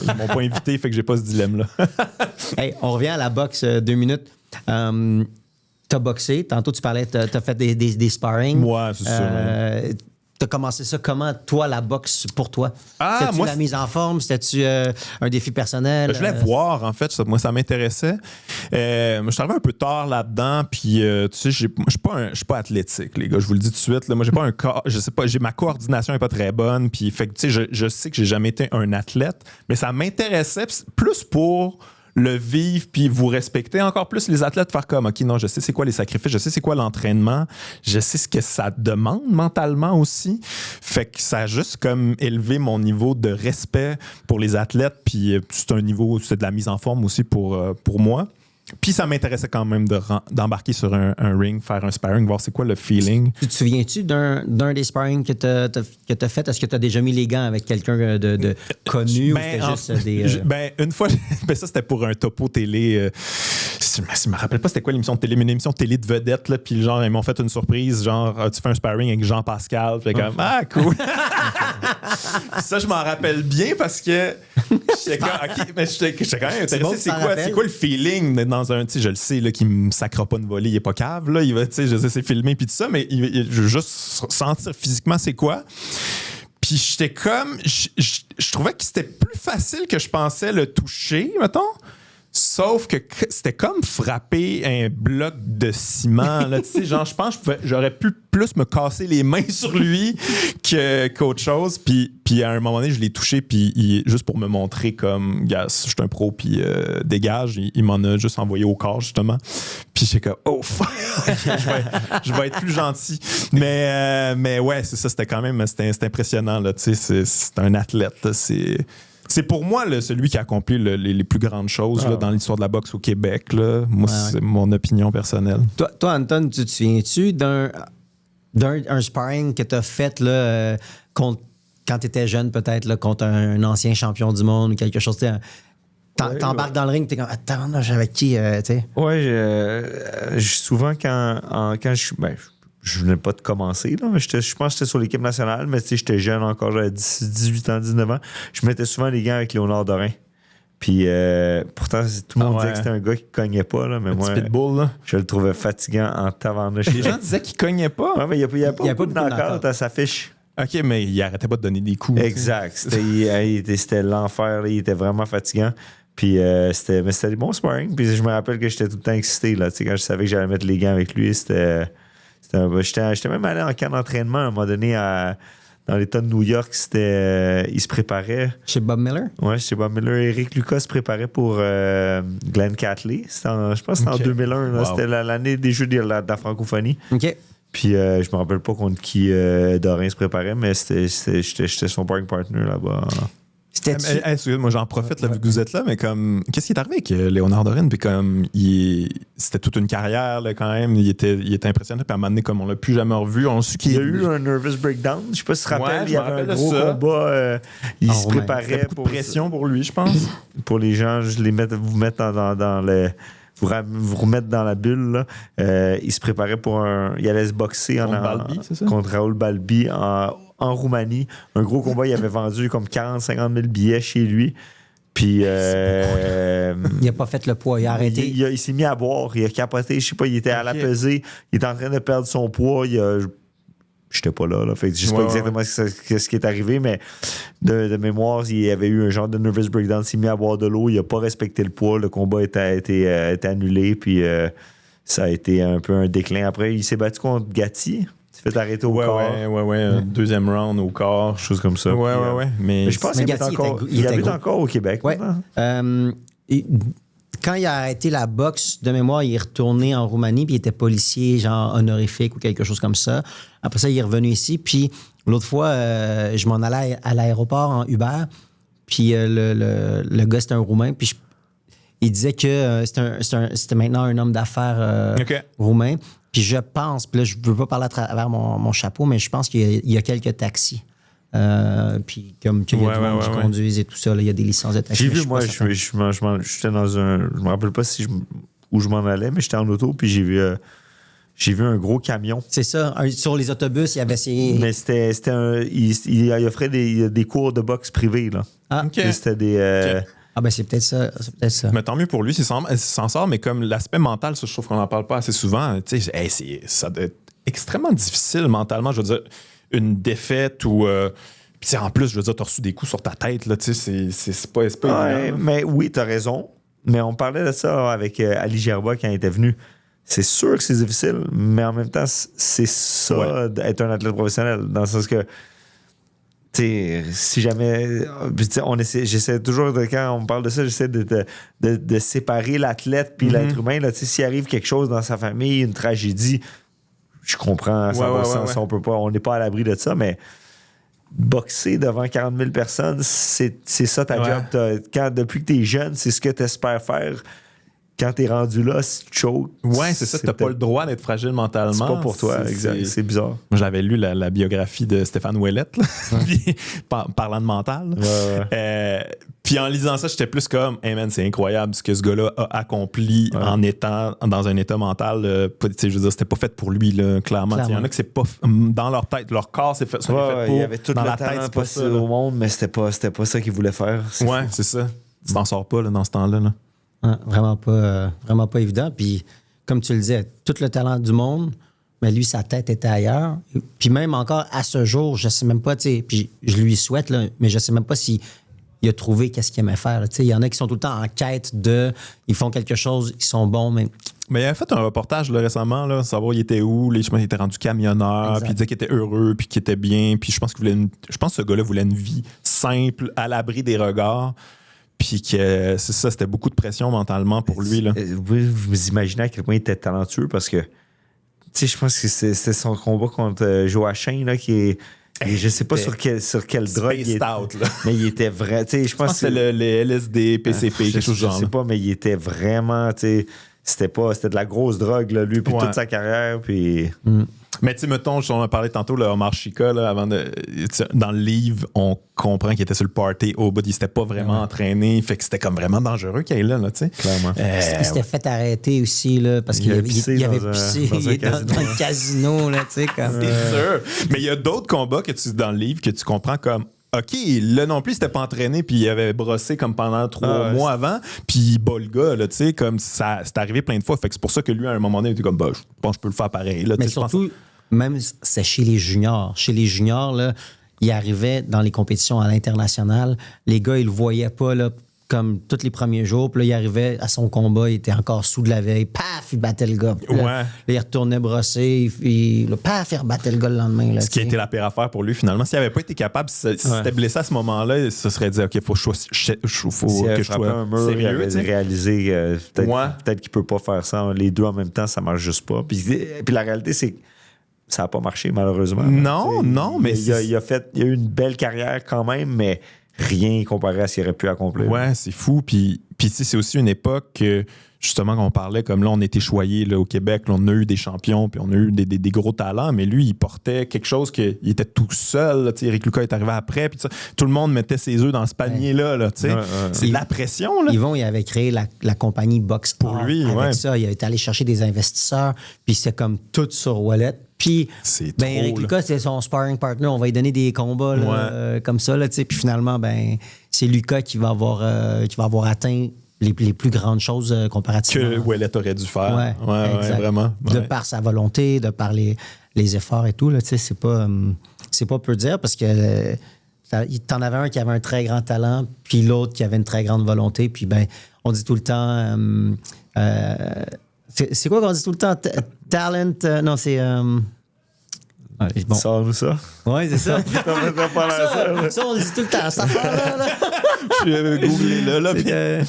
Ils m'ont pas invité, fait que j'ai pas ce dilemme-là. Hey, on revient à la boxe 2 minutes. T'as boxé. Tantôt, tu parlais, t'as fait des sparring. Ouais, c'est ça. T'as commencé ça comment, toi, la boxe, pour toi? Ah, C'était-tu la mise en forme? C'était-tu un défi personnel? Je voulais voir, en fait. Moi, ça m'intéressait. Je suis arrivé un peu tard là-dedans, puis, tu sais, je suis pas athlétique, les gars. Je vous le dis tout de suite. Là. Moi, j'ai pas un corps... Je sais pas, ma coordination est pas très bonne, puis, fait que, tu sais, je sais que j'ai jamais été un athlète, mais ça m'intéressait plus pour le vivre puis vous respecter encore plus les athlètes, faire comme OK, non, je sais c'est quoi les sacrifices, je sais c'est quoi l'entraînement, je sais ce que ça demande mentalement aussi. Fait que ça a juste comme élevé mon niveau de respect pour les athlètes, puis c'est de la mise en forme aussi pour moi. Puis ça m'intéressait quand même d'embarquer sur un ring, faire un sparring, voir c'est quoi le feeling. Tu te souviens-tu d'un des sparring que t'as fait? Est-ce que tu as déjà mis les gants avec quelqu'un de connu ou c'était juste des... une fois, ça c'était pour un topo télé. Je me rappelle pas c'était quoi l'émission de télé, mais une émission de télé de vedette, là, puis genre, ils m'ont fait une surprise, genre, tu fais un sparring avec Jean-Pascal. Fait comme, cool. Ça, je m'en rappelle bien parce que j'étais quand même intéressé. C'est quoi le feeling dans un, tu sais, je le sais, là, qu'il me sacre pas une volée, il est pas cave, là, il va, tu sais, je sais, c'est filmé puis tout ça, mais je veux juste sentir physiquement c'est quoi. Puis j'étais comme, je trouvais que c'était plus facile que je pensais le toucher, mettons. Sauf que c'était comme frapper un bloc de ciment. Là, tu sais, genre, je pense que j'aurais pu plus me casser les mains sur lui qu'autre chose. Puis à un moment donné, je l'ai touché, puis juste pour me montrer comme, gars, je suis un pro, puis dégage, il m'en a juste envoyé au corps, justement. Puis j'étais comme, oh, je vais être plus gentil. Mais ouais, c'est ça, c'était quand même, c'était impressionnant, là, tu sais, c'est un athlète, là, c'est pour moi là, celui qui a accompli les plus grandes choses là, dans l'histoire de la boxe au Québec. Là. Moi, c'est mon opinion personnelle. Toi, Anton, tu te souviens-tu d'un sparring que tu as fait là, quand tu étais jeune, peut-être, là, contre un ancien champion du monde ou quelque chose? T'embarques dans le ring, t'es comme, attends, avec qui? Ouais, souvent quand je venais pas de commencer, là, mais je pense que j'étais sur l'équipe nationale, mais j'étais jeune encore, j'avais 18 ans, 19 ans. Je mettais souvent les gants avec Léonard Dorin. Puis pourtant, tout le monde disait que c'était un gars qui cognait pas, là, mais moi, pitbull, là. Je le trouvais fatigant en tabarnouche. Les gens disaient qu'il cognait pas. Ouais, mais il n'y a pas beaucoup de knock-out à sa fiche. OK, mais il arrêtait pas de donner des coups. Exact. C'était l'enfer, là, il était vraiment fatigant. Puis c'était des bons sparring. Puis je me rappelle que j'étais tout le temps excité, là, quand je savais que j'allais mettre les gants avec lui. J'étais même allé en camp d'entraînement à un moment donné dans l'État de New York. Il se préparait. Chez Bob Miller? Oui, chez Bob Miller. Eric Lucas se préparait pour Glenn Catley. Je pense que c'était en 2001. Wow. C'était l'année des Jeux de la francophonie. OK. Puis je me rappelle pas contre qui Dorin se préparait, mais j'étais son sparring partner là-bas. Moi, j'en profite là, vu que vous êtes là, mais comme, qu'est-ce qui est arrivé avec Léonard Dorin? Puis comme, c'était toute une carrière là, quand même. Il était impressionnant. Puis à un moment donné, comme on l'a plus jamais revu, on su qu'il y a eu un nervous breakdown. Je sais pas si tu te rappelles, il y avait un gros combat. Il se préparait pour pression pour lui, je pense. Pour les gens, vous mettre dans le... Vous remettre dans la bulle. Là. Il se préparait il allait se boxer contre Raoul Balbi en Roumanie. Un gros combat, il avait vendu comme 40-50 000 billets chez lui. Puis. Il n'a pas fait le poids, il a arrêté. Il s'est mis à boire, il a capoté, je sais pas, il était à la pesée, il était en train de perdre son poids. J'étais pas là, fait que je sais pas exactement ce qui est arrivé, mais de mémoire, il y avait eu un genre de nervous breakdown, il s'est mis à boire de l'eau, il a pas respecté le poids, le combat a été annulé, puis ça a été un peu un déclin. Après, il s'est battu contre Gatti. Il s'est fait arrêter au corps. Ouais. Deuxième round au corps. Chose comme ça. Ouais. Mais je pense qu'il habite encore au Québec. Ouais. Quand il a arrêté la boxe, de mémoire, il est retourné en Roumanie, puis il était policier, genre honorifique ou quelque chose comme ça. Après ça, il est revenu ici. Puis l'autre fois, je m'en allais à l'aéroport en Uber, puis le gars, c'était un Roumain, puis il disait que c'était maintenant un homme d'affaires roumain. Puis je pense, puis là, je ne veux pas parler à travers mon chapeau, mais je pense qu'il y a quelques taxis. Puis comme qu'il y a du monde qui conduisent et tout ça, là, il y a des licences de taxi. J'ai vu, moi, j'étais dans un... Je me rappelle pas où je m'en allais, mais j'étais en auto, puis j'ai vu un gros camion. C'est ça. Sur les autobus, il y avait ces... Mais c'était il offrait des cours de boxe privés, là. Ah, OK. C'était des... Ah ben c'est peut-être ça. Mais tant mieux pour lui, s'il s'en sort, mais comme l'aspect mental, ça, je trouve qu'on n'en parle pas assez souvent. Ça doit être extrêmement difficile mentalement. Je veux dire, une défaite ou... Puis en plus, je veux dire, t'as reçu des coups sur ta tête, là, tu sais, c'est pas évident. Mais oui, t'as raison. Mais on parlait de ça avec Ali Gerba quand il était venu. C'est sûr que c'est difficile, mais en même temps, c'est ça d'être un athlète professionnel. Dans le sens que, tu sais, si jamais... J'essaie toujours, quand on me parle de ça, j'essaie de séparer l'athlète puis l'être humain. Là, s'il arrive quelque chose dans sa famille, une tragédie, je comprends à 100%. On n'est pas à l'abri de ça, mais boxer devant 40 000 personnes, c'est ça ta job. Depuis que tu es jeune, c'est ce que tu espères faire. Quand t'es rendu là, si tu choques... Ouais, c'est ça, t'as pas le droit d'être fragile mentalement. C'est pas pour toi, exact. C'est bizarre. Moi, j'avais lu la biographie de Stéphane Ouellette, parlant de mental. Puis en lisant ça, j'étais plus comme, hey man, c'est incroyable ce que ce gars-là a accompli en étant dans un état mental. Je veux dire, c'était pas fait pour lui, là, clairement. Il y en a que c'est pas dans leur tête. Leur corps, c'est fait, pour. Il y avait tout le talent possible au monde, mais c'était pas ça qu'ils voulaient faire. C'est ça. Tu t'en sors pas là, dans ce temps-là. Là. Vraiment pas évident. Puis, comme tu le disais, tout le talent du monde, mais lui, sa tête était ailleurs. Puis même encore à ce jour, je sais même pas, tu sais, puis je lui souhaite, là, mais je sais même pas s'il a trouvé qu'est-ce qu'il aimait faire. Il y en a qui sont tout le temps en quête ils font quelque chose, ils sont bons, mais... Mais il avait fait un reportage là, récemment, là, savoir il était où, il était rendu camionneur, puis il disait qu'il était heureux, puis qu'il était bien, puis je pense que ce gars-là voulait une vie simple, à l'abri des regards. Puis que c'est ça, c'était beaucoup de pression mentalement pour lui. Là. Vous imaginez à quel point il était talentueux parce que, tu sais, je pense que c'était son combat contre Joachim, là, qui est. Je sais pas sur quelle drogue il était. Out, là. Mais il était vrai. Tu sais, je pense que c'est le LSD, PCP, quelque chose genre. Je sais pas, mais il était vraiment. Tu sais, c'était de la grosse drogue, là, lui, puis toute sa carrière. Puis. Mais tu sais, mettons, on a parlé tantôt, le Omar Chika, là, dans le livre, on comprend qu'il était sur le party au bout, il s'était pas vraiment entraîné, fait que c'était comme vraiment dangereux qu'il est là, tu sais. Clairement. Il s'était fait arrêter aussi, là, parce qu'il avait pissé dans le casino, là, tu sais. C'est sûr. Mais il y a d'autres combats dans le livre que tu comprends comme OK, là non plus, il s'était pas entraîné, puis il avait brossé comme pendant 3 mois avant, puis il bat le gars, là, tu sais, comme ça, c'est arrivé plein de fois. Fait que c'est pour ça que lui, à un moment donné, il était comme, je pense que je peux le faire pareil. Là, mais surtout, même c'est chez les juniors. Chez les juniors, là, il arrivait dans les compétitions à l'international, les gars, ils le voyaient pas, là, comme tous les premiers jours. Puis là, il arrivait à son combat, il était encore sous de la veille. Paf, il battait le gars. Là, il retournait brosser. Paf, il rebattait le gars le lendemain. Là, ce qui a été la pire affaire pour lui, finalement. S'il n'avait pas été capable, s'il s'était blessé à ce moment-là, il se serait dit, OK, faut que je sois un mur, sérieux. Il avait réalisé peut-être qu'il ne peut pas faire ça. Les deux en même temps, ça ne marche juste pas. Puis la réalité, c'est que ça n'a pas marché, malheureusement. Non, mais il a eu une belle carrière quand même, mais rien comparé à ce qu'il aurait pu accomplir. Ouais, c'est fou. Puis tu sais, c'est aussi une époque que, justement, qu'on parlait, comme là, on était choyés là, au Québec, là, on a eu des champions, puis on a eu des gros talents, mais lui, il portait quelque chose qu'il était tout seul. Là, Éric Lucas est arrivé après, puis tout le monde mettait ses œufs dans ce panier-là. Là, c'est de la pression. Là. Yvon, il avait créé la compagnie Box Pour lui, avec ça. Il était allé chercher des investisseurs, puis c'était comme tout sur Wallet. Puis, Éric Lucas, c'est son sparring partner. On va lui donner des combats là, comme ça. Là, puis finalement, c'est Lucas qui va avoir atteint les plus grandes choses comparativement. Que Ouellet aurait dû faire. Ouais, vraiment. De par sa volonté, de par les efforts et tout. Là, c'est pas peu dire parce que t'en avais un qui avait un très grand talent, puis l'autre qui avait une très grande volonté. Puis, on dit tout le temps... c'est quoi qu'on dit tout le temps? Talent... non, c'est... Bon. Sors-nous ça. Oui, c'est ça. Ça, on dit tout le temps. Cette affaire-là. Je vais googler là.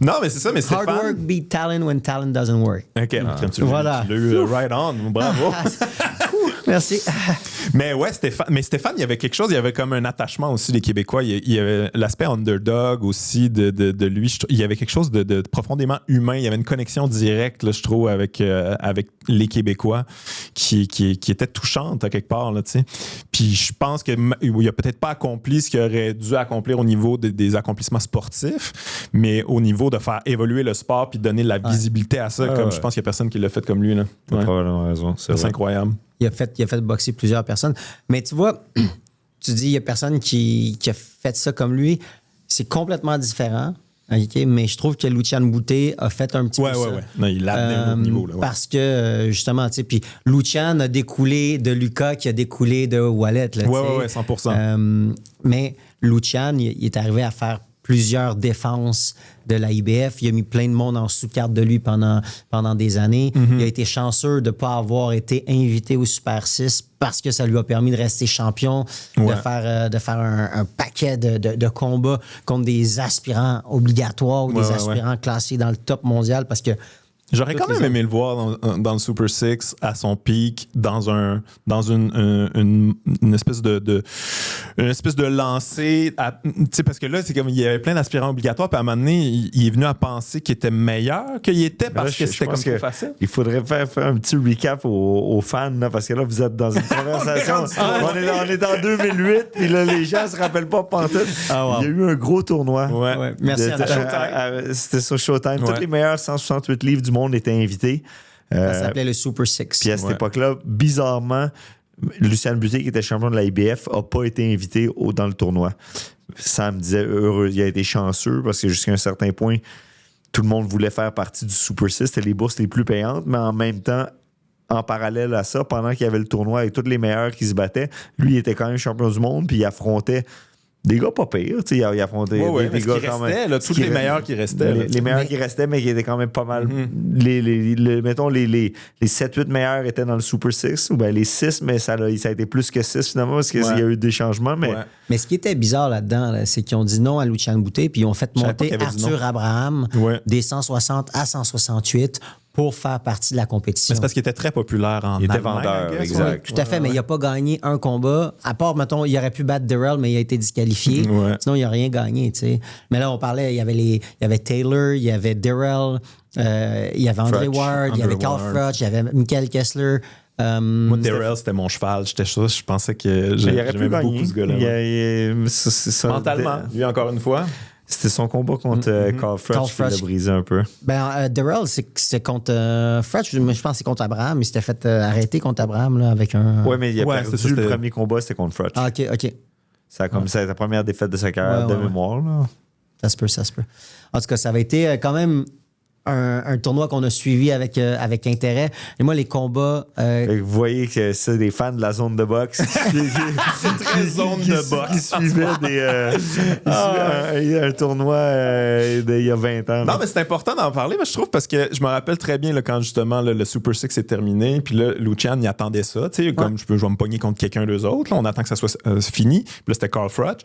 Non, mais c'est ça, mais Hard work beat talent when talent doesn't work. OK, voilà. Tu l'as eu right on. Bravo. Merci. Mais ouais, Stéphane, il y avait quelque chose, il y avait comme un attachement aussi des Québécois. Il y avait l'aspect underdog aussi de lui. Il y avait quelque chose de profondément humain. Il y avait une connexion directe, là, je trouve, avec les Québécois qui était touchante à quelque part. Là, puis je pense qu'il n'a peut-être pas accompli ce qu'il aurait dû accomplir au niveau des accomplissements sportifs, mais au niveau de faire évoluer le sport puis donner de la visibilité à ça, comme je pense qu'il n'y a personne qui l'a fait comme lui. Là. T'as probablement raison. C'est incroyable. Il a fait boxer plusieurs personnes. Mais tu vois, tu dis il n'y a personne qui a fait ça comme lui. C'est complètement différent. Okay? Mais je trouve que Lucian Boutet a fait un petit peu ça. Ouais. Non, il l'a amené à un autre niveau. Là, parce que, justement, tu sais, puis Lucian a découlé de Lucas qui a découlé de Wallet. Là, ouais, 100%. Mais Lucian, il est arrivé à faire plusieurs défenses de la IBF. Il a mis plein de monde en sous-carte de lui pendant des années. Mm-hmm. Il a été chanceux de ne pas avoir été invité au Super 6 parce que ça lui a permis de rester champion, de faire un paquet de combats contre des aspirants obligatoires ou des aspirants classés dans le top mondial parce que j'aurais quand même aimé le voir dans le Super 6 à son pic, dans une espèce de lancée. Tu sais, parce que là, c'est comme il y avait plein d'aspirants obligatoires, puis à un moment donné, il est venu à penser qu'il était meilleur qu'il était parce que c'était comme trop facile. Il faudrait faire un petit recap aux fans, là, parce que là, vous êtes dans une conversation. On est en 2008, puis là, les gens se rappellent pas pantoute. Il y a eu un gros tournoi. Ouais. Merci à Showtime. C'était sur Showtime. Tous les meilleurs 168 livres du monde étaient invités. Ça s'appelait le Super 6. Puis à cette époque-là, bizarrement, Lucian Boutet, qui était champion de la IBF, n'a pas été invité dans le tournoi. Ça me disait heureux. Il a été chanceux parce que jusqu'à un certain point, tout le monde voulait faire partie du Super 6. C'était les bourses les plus payantes, mais en même temps, en parallèle à ça, pendant qu'il y avait le tournoi avec tous les meilleurs qui se battaient, lui, il était quand même champion du monde, puis il affrontait des gars pas pires, tu sais, il affrontait des gars quand même. Tous les meilleurs qui restaient. Les meilleurs qui restaient, mais qui étaient quand même pas mal. Mettons, les 7-8 meilleurs étaient dans le Super 6, ou bien les 6, mais ça a été plus que 6 finalement, parce qu'il y a eu des changements. Mais ce qui était bizarre là-dedans, là, c'est qu'ils ont dit non à Lucian Boutet, puis ils ont fait monter Arthur Abraham des 160 à 168 pour faire partie de la compétition. Mais c'est parce qu'il était très populaire en Allemagne. Il était vendeur, exact. Oui, tout à fait, mais il n'a pas gagné un combat. À part, mettons, il aurait pu battre Darrell, mais il a été disqualifié. Sinon, il n'a rien gagné, tu sais. Mais là, on parlait, il y avait Taylor, il y avait Darrell, il y avait Andre Ward, il y avait Carl Froch, il y avait Michael Kessler. Moi, Darrell, c'était mon cheval. Je pensais que j'aimais beaucoup ce gars-là. Mentalement, lui, encore une fois. C'était son combat contre Carl Froch qui l'a brisé un peu. Darrell, c'est contre Froch, mais je pense que c'est contre Abraham. Il s'était fait arrêter contre Abraham là, avec un... Oui, mais il a perdu le premier combat, c'était contre Froch. Ah, OK. Ça comme ça, la première défaite de sa carrière de mémoire. Là. Ça se peut. En tout cas, ça avait été quand même un tournoi qu'on a suivi avec intérêt. Et moi, les combats... Vous voyez que c'est des fans de la zone de boxe. C'est très zone de boxe. Qui suivaient un tournoi il y a 20 ans. Non, mais c'est important d'en parler, je trouve, parce que je me rappelle très bien là, quand justement le Super 6 est terminé, puis là, Lucian, il attendait ça. Comme je vais me pogner contre quelqu'un d'eux autres. Là, on attend que ça soit fini. Puis là, c'était Carl Froch.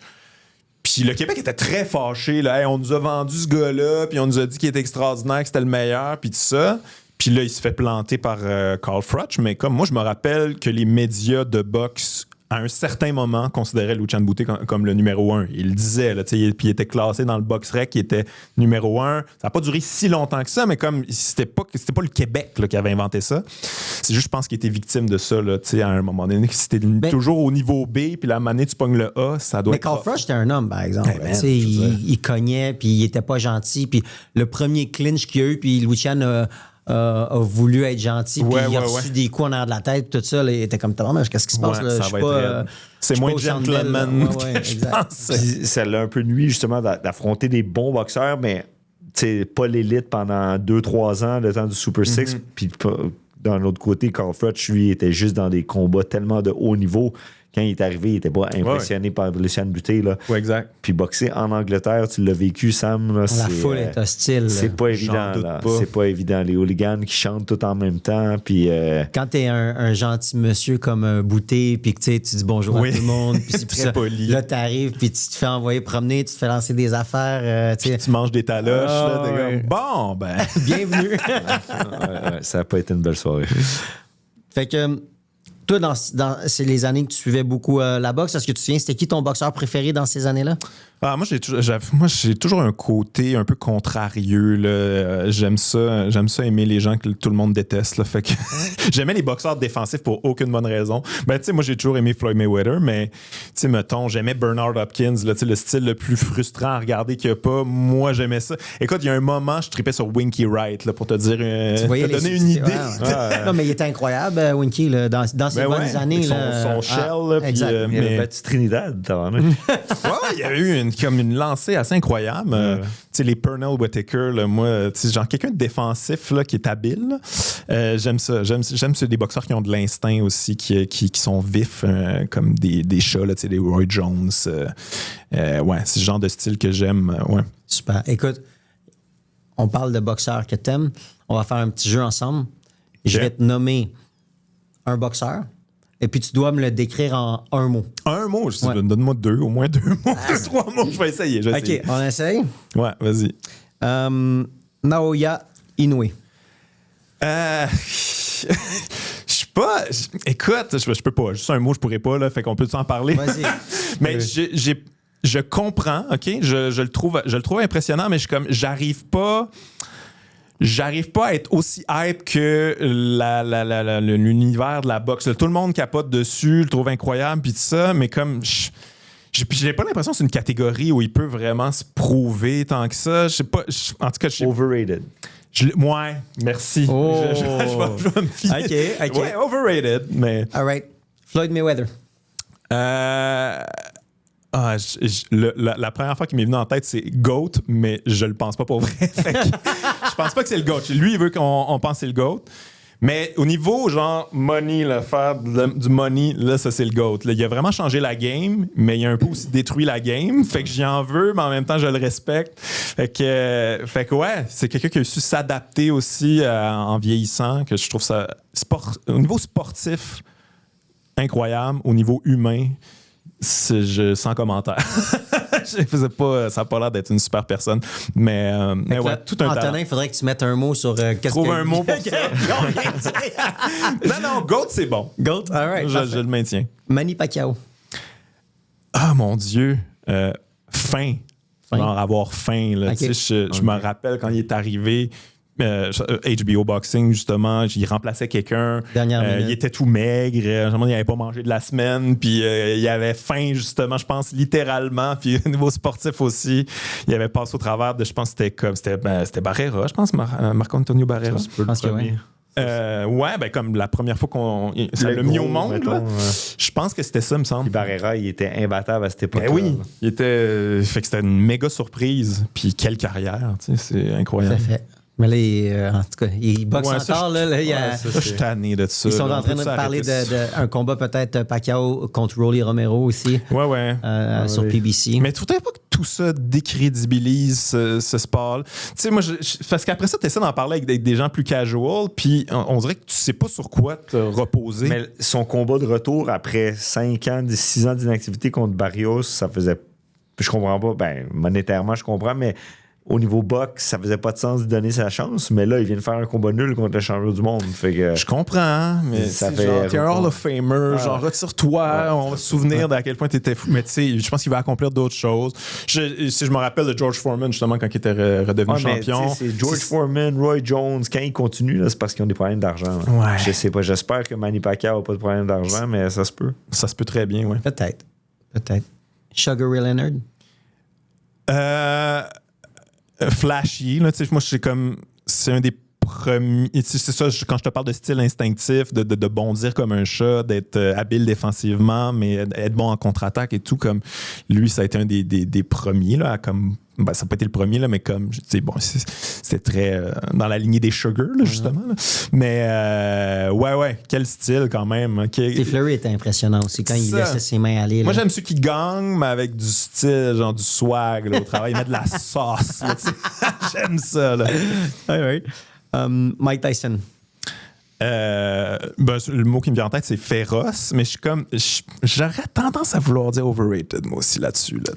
Puis le Québec était très fâché. Là. Hey, on nous a vendu ce gars-là, puis on nous a dit qu'il était extraordinaire, que c'était le meilleur, puis tout ça. Puis là, il se fait planter par Carl Froch. Mais comme moi, je me rappelle que les médias de boxe, à un certain moment, considéraient Lucian Bute comme le numéro 1. Il le disait, là, puis il était classé dans le BoxRec, il était numéro 1. Ça n'a pas duré si longtemps que ça, mais comme c'était pas le Québec là, qui avait inventé ça. C'est juste, je pense qu'il était victime de ça là, à un moment donné. C'était toujours au niveau B, puis la manée, tu pognes le A, ça doit mais être... Carl Froch, c'était un homme, par exemple. Il cognait, puis il était pas gentil. Puis le premier clinch qu'il y a eu, puis Lucian a voulu être gentil, puis il a reçu des coups en arrière de la tête, tout ça. Là, il était comme, qu'est-ce qui se passe? Là? Ça va être c'est moins gentleman. Ça l'a un peu nuit, justement, d'affronter des bons boxeurs, mais pas l'élite pendant 2-3 ans, le temps du Super Six. Puis d'un autre côté, Carl Froch, lui, était juste dans des combats tellement de haut niveau. Quand il est arrivé, il n'était pas impressionné par Lucian Bute. Oui, exact. Puis boxer en Angleterre, tu l'as vécu, Sam. Là, la foule est hostile. C'est pas évident. C'est pas évident. Les hooligans qui chantent tout en même temps. Puis, quand t'es un gentil monsieur comme Bute, puis que tu dis bonjour à tout le monde, puis très poli. Là, t'arrives, puis tu te fais envoyer promener, tu te fais lancer des affaires. Tu manges des taloches. Bon, ben. Bienvenue. Ça n'a pas été une belle soirée. Fait que. Toi, c'est les années que tu suivais beaucoup la boxe. Est-ce que tu te souviens, c'était qui ton boxeur préféré dans ces années-là? Moi, j'ai toujours un côté un peu contrarieux. Là. J'aime ça aimer les gens que tout le monde déteste. Là. Fait que j'aimais les boxeurs défensifs pour aucune bonne raison. Ben, moi, j'ai toujours aimé Floyd Mayweather, mais mettons, j'aimais Bernard Hopkins, là, le style le plus frustrant à regarder qu'il n'y a pas. Moi, j'aimais ça. Écoute, il y a un moment, je tripais sur Winky Wright, là, pour te dire, te donner une idée. Non, mais il était incroyable, Winky, là, dans ses bonnes années. Son shell, puis il avait battu Trinidad. Il y avait eu une lancée assez incroyable. Les Pernell Whitaker, là, moi, genre quelqu'un de défensif là, qui est habile. J'aime ça. J'aime des boxeurs qui ont de l'instinct aussi, qui sont vifs, comme des chats, là, des Roy Jones. C'est ce genre de style que j'aime. Super. Écoute, on parle de boxeurs que t'aimes. On va faire un petit jeu ensemble. Je vais te nommer un boxeur. Et puis, tu dois me le décrire en un mot. Un mot? Donne-moi au moins 2 mots. 3 mots, je vais essayer. OK, on essaye? Ouais, vas-y. Naoya Inoue. Je sais pas. Écoute, je peux pas. Juste un mot, je pourrais pas, là. Fait qu'on peut s'en parler. Vas-y. Mais je comprends, OK? Je le trouve impressionnant, mais j'arrive pas à être aussi hype que l'univers de la boxe. Tout le monde capote dessus, le trouve incroyable, puis tout ça, mais comme... J'ai pas l'impression que c'est une catégorie où il peut vraiment se prouver tant que ça. Je sais pas... En tout cas, Overrated. Ouais, merci. Oh. Je vais me fier. OK. Ouais, overrated, mais... All right. Floyd Mayweather. La première fois qui m'est venu en tête, c'est GOAT, mais je le pense pas pour vrai. Je pense pas que c'est le GOAT. Lui, il veut qu'on pense que c'est le GOAT. Mais au niveau, genre, money, là, faire du money, là, ça, c'est le GOAT. Là, il a vraiment changé la game, mais il a un peu aussi détruit la game. Fait que j'y en veux, mais en même temps, je le respecte. Fait que ouais, c'est quelqu'un qui a su s'adapter aussi en vieillissant, que je trouve ça... au niveau sportif, incroyable. Au niveau humain... sans commentaire. Ça n'a pas l'air d'être une super personne. Mais ouais, tout un Antonin, il faudrait que tu mettes un mot sur qu'est-ce Trouve que... un mot pour ça. Non, GOAT, c'est bon. GOAT, all right. Je le maintiens. Manny Pacquiao. Ah, mon Dieu. Faim. Genre avoir faim. Là. Okay. Je me rappelle quand il est arrivé... HBO Boxing, justement, il remplaçait quelqu'un. Il était tout maigre. Il n'avait pas mangé de la semaine. Puis il avait faim, justement, je pense, littéralement. Puis au niveau sportif aussi, il avait passé au travers de, je pense, c'était Barrera, je pense, Marc-Antonio Barrera. Je pense que oui. Comme la première fois ça l'a mis au monde. Mettons, je pense que c'était ça, me semble. Puis Barrera, il était imbattable à cette époque-là. Oui, il était. Fait que c'était une méga surprise. Puis quelle carrière, c'est incroyable. Tout à fait. Mais là, en tout cas, il boxe encore. Je suis tanné de ça. Ils sont en train de parler d'un combat peut-être Pacquiao contre Rolly Romero aussi. Sur PBC. Mais tu ne pas que tout ça décrédibilise ce sport? Tu sais, moi, parce qu'après ça, tu essaies d'en parler avec des gens plus casual, puis on dirait que tu sais pas sur quoi te reposer. Mais son combat de retour après 6 ans d'inactivité contre Barrios, ça faisait... Je comprends pas. Ben, monétairement, je comprends, mais au niveau box, ça faisait pas de sens de donner sa chance, mais là, il vient de faire un combat nul contre le champion du monde. Fait que, Je comprends, mais ça t'es fait genre, t'es un Hall of Famer, genre retire-toi, on va se souvenir d'à quel point t'étais fou. Mais tu sais, je pense qu'il va accomplir d'autres choses. Si je me rappelle de George Foreman, justement, quand il était redevenu champion. C'est George Foreman, Roy Jones, quand ils continuent, là, c'est parce qu'ils ont des problèmes d'argent. Là. Ouais. Je sais pas, j'espère que Manny Pacquiao n'a pas de problème d'argent, mais ça se peut. Ça se peut très bien, oui. Peut-être. Sugar Ray Leonard? Flashy, là, tu sais, moi, c'est un des premiers. C'est ça, quand je te parle de style instinctif, de bondir comme un chat, d'être habile défensivement, mais être bon en contre-attaque et tout, comme lui, ça a été un des premiers, là, comme. Ben, ça n'a pas été le premier, là, mais comme, tu sais, bon, c'était très dans la lignée des Sugar, là, justement. Là. Mais, ouais, quel style quand même. Steve Fleury était impressionnant aussi quand il laissait ses mains aller. Moi, là. j'aime ceux qui gagnent, mais avec du style, genre du swag là, au travail. Ils mettent de la sauce. Là, j'aime ça. Là. Ouais. Mike Tyson. Le mot qui me vient en tête, c'est féroce, mais j'aurais tendance à vouloir dire overrated, moi aussi, là-dessus. Là,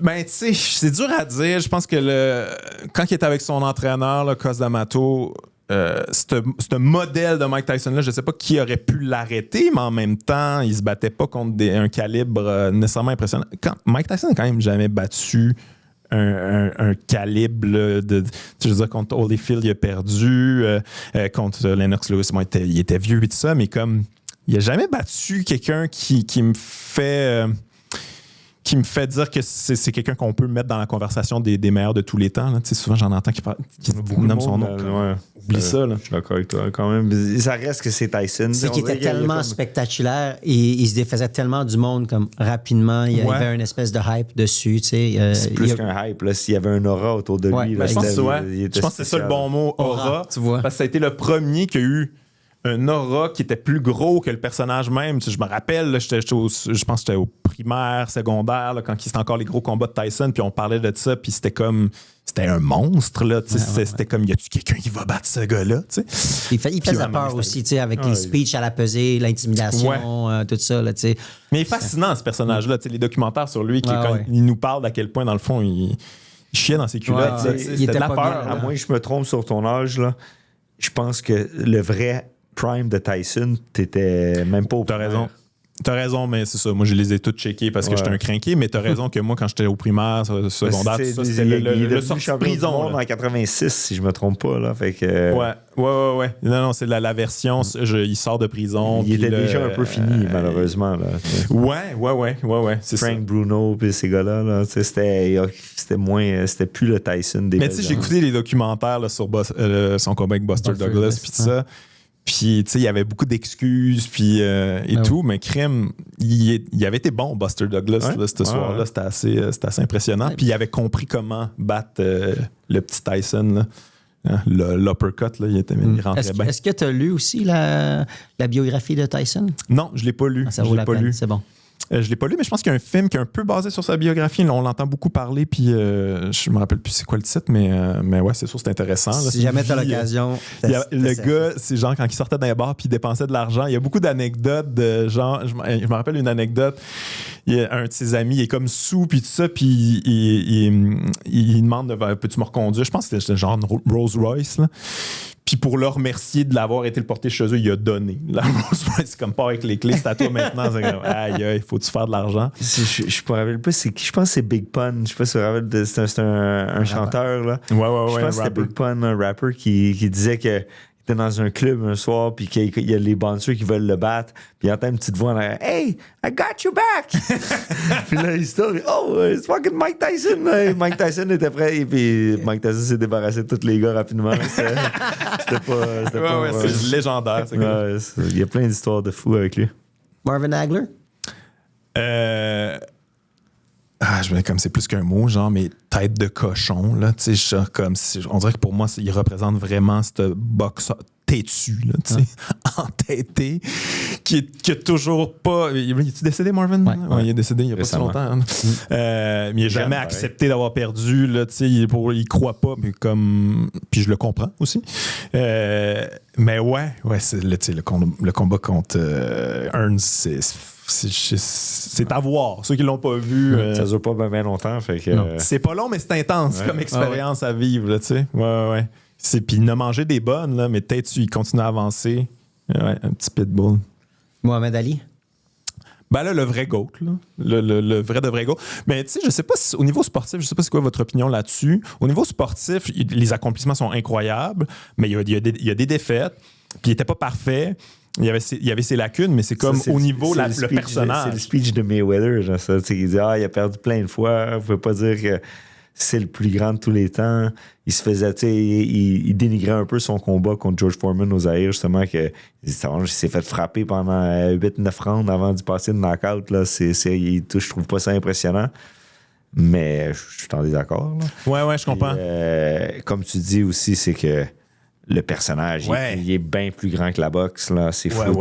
ben, tu sais, c'est dur à dire. Je pense que quand il était avec son entraîneur, là, Cus D'Amato, ce modèle de Mike Tyson-là, je ne sais pas qui aurait pu l'arrêter, mais en même temps, il ne se battait pas contre un calibre nécessairement impressionnant. Mike Tyson n'a quand même jamais battu un calibre là, je veux dire, contre Holyfield, il a perdu. Contre Lennox Lewis, il était vieux et tout ça, mais comme il n'a jamais battu quelqu'un qui me fait dire que c'est quelqu'un qu'on peut mettre dans la conversation des meilleurs de tous les temps. Là. Souvent, j'en entends qui nomme son nom. Oublie ça. Là. Je suis d'accord avec toi. Quand même, ça reste que c'est Tyson. C'est qu'il était tellement spectaculaire et il se défaisait tellement du monde comme rapidement. Il y avait une espèce de hype dessus. C'est plus qu'un hype. Là. S'il y avait un aura autour de lui. Là, je pense que c'est ça le bon mot, aura. Tu vois. Parce que ça a été le premier qui a eu un aura qui était plus gros que le personnage même. Je me rappelle, là, je pense que j'étais au primaire, secondaire, là, quand c'était encore les gros combats de Tyson, puis on parlait de ça, puis c'était comme... C'était un monstre, là. C'était comme, y a-tu quelqu'un qui va battre ce gars-là? T'sais? Il faisait peur aussi, avec les speeches à la pesée, l'intimidation, tout ça. Là, mais il est fascinant, ce personnage-là. Les documentaires sur lui, quand il nous parle d'à quel point, dans le fond, il chiait dans ses culottes. C'était de la peur. À moins que je me trompe sur ton âge, là, je pense que le vrai prime de Tyson, t'étais même pas au primaire. T'as raison, mais c'est ça. Moi, je les ai toutes checkées parce que j'étais un crinqué, mais t'as raison que moi, quand j'étais au primaire, secondaire, tout ça, c'était le sorti de prison. En 86, si je me trompe pas. Là, fait que... Ouais. Non, c'est la version, il sort de prison. Il était déjà un peu fini, malheureusement. Là. Ouais. C'est Frank Bruno puis ces gars-là, là, c'était plus le Tyson des mais tu sais, j'ai écouté les documentaires là, sur son combat avec Buster Douglas puis tout ça. Puis, tu sais, il y avait beaucoup d'excuses, puis tout, mais crime, il avait été bon, Buster Douglas, là, ce soir-là. C'était assez impressionnant. Puis, il avait compris comment battre le petit Tyson, là. L'uppercut, là, il rentrait bien. Est-ce que tu as lu aussi la biographie de Tyson? Non, je ne l'ai pas lu. Ça vaut la peine, c'est bon. Je l'ai pas lu, mais je pense qu'il y a un film qui est un peu basé sur sa biographie. Là, on l'entend beaucoup parler, puis je me rappelle plus c'est quoi le titre, mais ouais, c'est sûr, c'est intéressant. Là, si jamais tu as l'occasion. Le gars, c'est genre quand il sortait d'un bar puis il dépensait de l'argent. Il y a beaucoup d'anecdotes de genre. Je me rappelle une anecdote. Il y a un de ses amis, il est comme sous, puis tout ça, puis il demande peux-tu me reconduire? Je pense que c'était genre Rolls Royce, là. Puis pour le remercier de l'avoir été le porter chez eux, il a donné. La Rolls Royce, c'est comme pas avec les clés, c'est à toi maintenant. C'est comme, aïe, faut-tu faire de l'argent? Je me rappelle pas, je pense que c'est Big Pun. Je sais pas si tu te rappelles, c'est un chanteur, là. Ouais. Je pense que c'était Big Pun, un rapper, qui disait que il était dans un club un soir, puis qu'il y a les bouncers qui veulent le battre, puis il entend une petite voix en arrière, Hey, I got you back! Puis là, il se tourne, Oh, it's fucking Mike Tyson! Mike Tyson était prêt, et puis Mike Tyson s'est débarrassé de tous les gars rapidement. C'était pas. C'est légendaire. Il y a plein d'histoires de fous avec lui. Marvin Hagler? Comme c'est plus qu'un mot, genre, mais tête de cochon, là, tu sais, comme on dirait que pour moi, il représente vraiment ce boxeur têtu, là, tu sais, entêté, qui a toujours pas. Il est décédé, Marvin? Ouais, il est décédé il y a pas si longtemps. Hein. Mais il n'a jamais accepté d'avoir perdu, là, tu sais, il croit pas, mais comme. Puis je le comprends aussi. Mais ouais, c'est le combat contre Earns, c'est à voir. Ceux qui l'ont pas vu. Ça dure pas bien longtemps. Fait que, c'est pas long, mais c'est intense comme expérience à vivre, là, tu sais. Ouais. Puis il a mangé des bonnes, là, mais peut-être il continue à avancer. Ouais, un petit pitbull. Mohamed Ali? Ben là, le vrai GOAT, là. Le vrai de vrai GOAT. Mais tu sais, je sais pas si, au niveau sportif, je sais pas c'est quoi votre opinion là-dessus. Au niveau sportif, les accomplissements sont incroyables, mais il y a des défaites, puis il était pas parfait. Il y avait ses lacunes, mais c'est comme au niveau le personnage. C'est le speech de Mayweather, genre ça. Il dit il a perdu plein de fois. Vous pouvez pas dire que c'est le plus grand de tous les temps. Il se faisait, il dénigrait un peu son combat contre George Foreman aux Zaïre, justement, que il s'est fait frapper pendant 8-9 rounds avant d'y passer de knockout. Là. Je trouve pas ça impressionnant. Mais je suis en désaccord. Là. Ouais, je comprends. Comme tu dis aussi, c'est que le personnage, il est bien plus grand que la boxe. Là. C'est fou.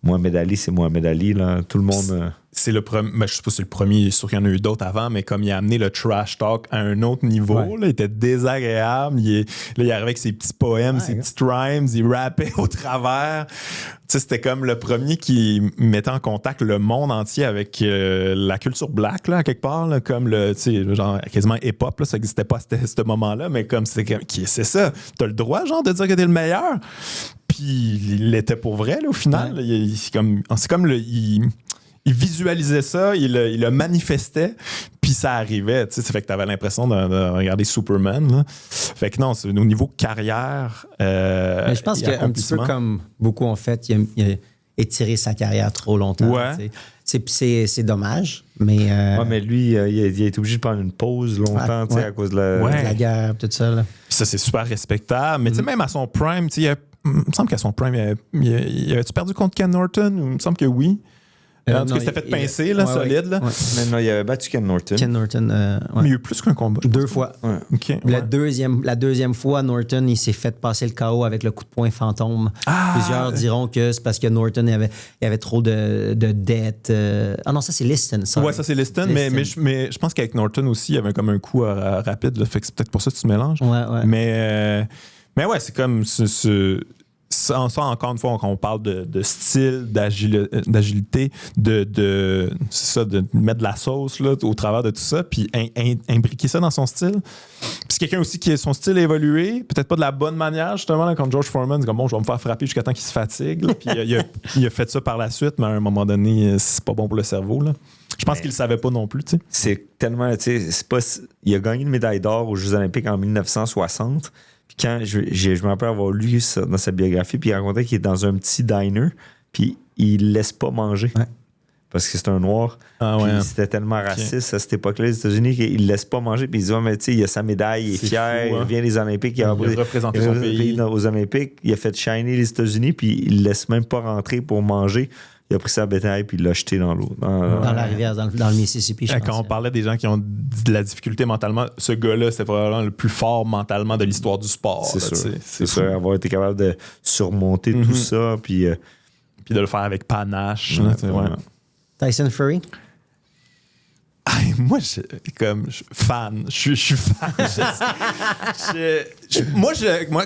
Mohamed Ali, c'est Mohamed Ali. Là. Tout le monde... C'est le premier, je sais pas si c'est le premier, sûr qu'il y en a eu d'autres avant, mais comme il a amené le trash talk à un autre niveau, là, il était désagréable. Il arrivait avec ses petits poèmes, ses petites rhymes, il rappait au travers. Tu sais, c'était comme le premier qui mettait en contact le monde entier avec la culture black, là, à quelque part, là, comme le, tu sais, genre quasiment hip-hop, là, ça n'existait pas à ce moment-là, mais comme c'était c'est ça, t'as le droit, genre, de dire que t'es le meilleur. Puis il l'était pour vrai, là, au final. Ouais. C'est comme il visualisait ça, il le manifestait, puis ça arrivait. Tu sais, ça fait que t'avais l'impression de regarder Superman. Là. Fait que non, c'est, au niveau carrière. Mais je pense qu'un petit peu comme beaucoup ont fait, il a étiré sa carrière trop longtemps. Ouais. C'est dommage, mais. Mais lui, il a été obligé de prendre une pause longtemps à cause de la guerre, tout ça. Là. Ça, c'est super respectable. Mais tu sais, même à son prime, il me semble qu'à son prime, il avait-tu perdu contre Ken Norton? Il me semble que oui. En tout cas, c'était fait pincer, là, solide. Là. Mais non, il avait battu Ken Norton. Mais il y a eu plus qu'un combat. 2 fois. Ouais. Okay. La deuxième fois, Norton, il s'est fait passer le KO avec le coup de poing fantôme. Plusieurs diront que c'est parce que Norton il avait trop de dettes. Ah non, ça, c'est Liston. Ouais, ça, c'est Liston. Mais je pense qu'avec Norton aussi, il y avait comme un coup rapide. Là, fait que c'est peut-être pour ça que tu te mélanges. Ouais. Mais ouais, c'est comme... Ça, encore une fois, quand on parle de style, d'agilité, c'est ça, de mettre de la sauce là, au travers de tout ça, puis imbriquer ça dans son style. Puis c'est quelqu'un aussi qui son style a évolué, peut-être pas de la bonne manière, justement, là, quand George Foreman, c'est comme bon, je vais me faire frapper jusqu'à temps qu'il se fatigue. Là, puis il a fait ça par la suite, mais à un moment donné, c'est pas bon pour le cerveau. Là. Je pense qu'il le savait pas non plus. T'sais. C'est tellement, il a gagné une médaille d'or aux Jeux Olympiques en 1960. Puis quand je me rappelle avoir lu ça dans sa biographie, puis il racontait qu'il est dans un petit diner, puis il laisse pas manger. Ouais. Parce que c'est un noir. C'était tellement raciste à cette époque-là, les États-Unis, qu'il laisse pas manger. Puis il dit, mais tu sais, il a sa médaille, il est fier, il revient des Olympiques. Il a représenté son pays. Aux Olympiques, il a fait shiner les États-unis, puis il laisse même pas rentrer pour manger. Il a pris sa bétail puis il l'a jeté dans l'eau. Dans la rivière, dans le Mississippi, je pense. Quand on parlait des gens qui ont de la difficulté mentalement, ce gars-là, c'est probablement le plus fort mentalement de l'histoire du sport. C'est sûr. C'est sûr. Avoir été capable de surmonter tout ça puis de le faire avec panache. Tyson Fury? Moi, fan. Je suis fan. Moi,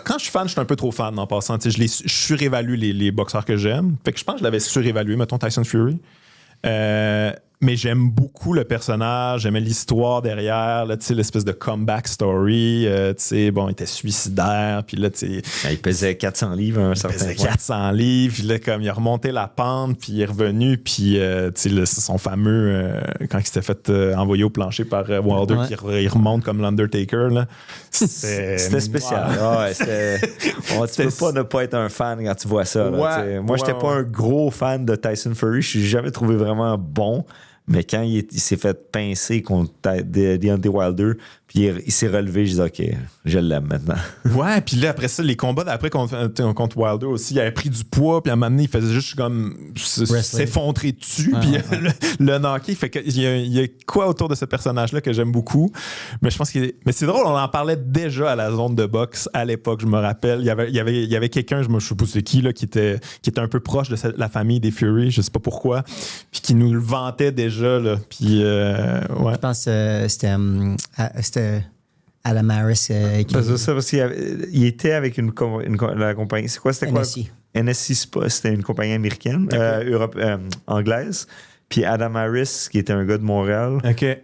quand je suis fan, je suis un peu trop fan en passant. Je surévalue les boxeurs que j'aime. Fait que je pense que je l'avais surévalué, mettons Tyson Fury. Mais j'aime beaucoup le personnage, j'aimais l'histoire derrière, là, l'espèce de comeback story. Il était suicidaire, puis là, il pesait 400 livres à un certain point. 400 livres, puis là, comme il a remonté la pente, puis il est revenu, puis c'est son fameux, quand il s'était fait envoyer au plancher par Wilder, il remonte comme l'Undertaker, là. C'était spécial. Tu peux pas ne pas être un fan quand tu vois ça. Là, moi, j'étais pas un gros fan de Tyson Fury, je suis jamais trouvé vraiment bon. Mais quand il s'est fait pincer contre Deontay Wilder, puis il s'est relevé, je dis OK, je l'aime maintenant. Ouais, puis là, après ça, les combats d'après contre Wilder aussi, il avait pris du poids, puis à un moment donné, il faisait juste comme s'effondrer dessus, puis le knocker. Fait qu'il y a quoi autour de ce personnage-là que j'aime beaucoup. Mais je pense mais c'est drôle, on en parlait déjà à la zone de boxe à l'époque, je me rappelle. Il y avait quelqu'un, je sais pas c'est qui, là, qui était un peu proche de la famille des Fury, je sais pas pourquoi, puis qui nous le vantait déjà. Là, puis, Je pense que c'était Adam Harris. Parce qu'il était avec la compagnie. C'est quoi? C'était quoi? NSC. NSC, c'était une compagnie américaine, anglaise. Puis Adam Harris, qui était un gars de Montréal,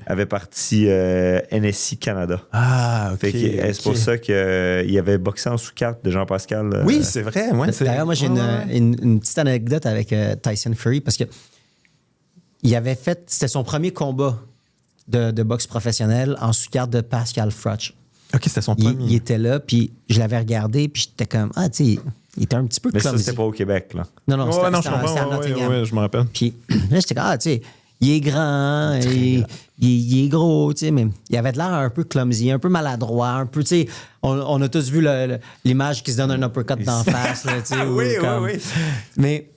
avait parti NSC Canada. Ah, OK. C'est pour ça qu'il avait boxé en sous-carte de Jean-Pascal. Oui, c'est vrai. Ouais, D'ailleurs, moi, j'ai une petite anecdote avec Tyson Fury parce que c'était son premier combat de boxe professionnelle en sous-carte de Pascal Froch. OK, c'était son premier. Il était là, puis je l'avais regardé, puis j'étais comme, tu sais, il était un petit peu Mais clumsy. ça, c'était pas au Québec, là. Non, c'était à Nottingham. Ouais, je me rappelle. Puis là, j'étais comme, tu sais, il est grand, il est gros, tu sais, mais il avait de l'air un peu clumsy, un peu maladroit, un peu, tu sais, on a tous vu l'image qui se donne un uppercut d'en face, là, tu sais. Oui. Mais,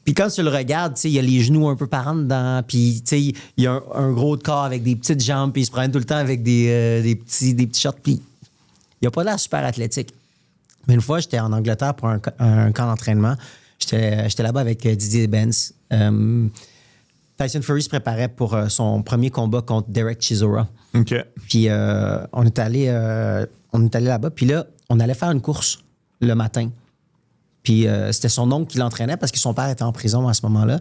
puis quand tu le regardes, tu sais, il a les genoux un peu par en dedans, puis, tu sais, il a un gros de corps avec des petites jambes, puis il se promène tout le temps avec des petits shorts, puis il a pas l'air super athlétique. Mais une fois, j'étais en Angleterre pour un camp d'entraînement. J'étais là-bas avec Didier Benz. Tyson Fury se préparait pour son premier combat contre Derek Chisora. OK. Puis on est allé là-bas. Puis là, on allait faire une course le matin. Puis c'était son oncle qui l'entraînait parce que son père était en prison à ce moment-là.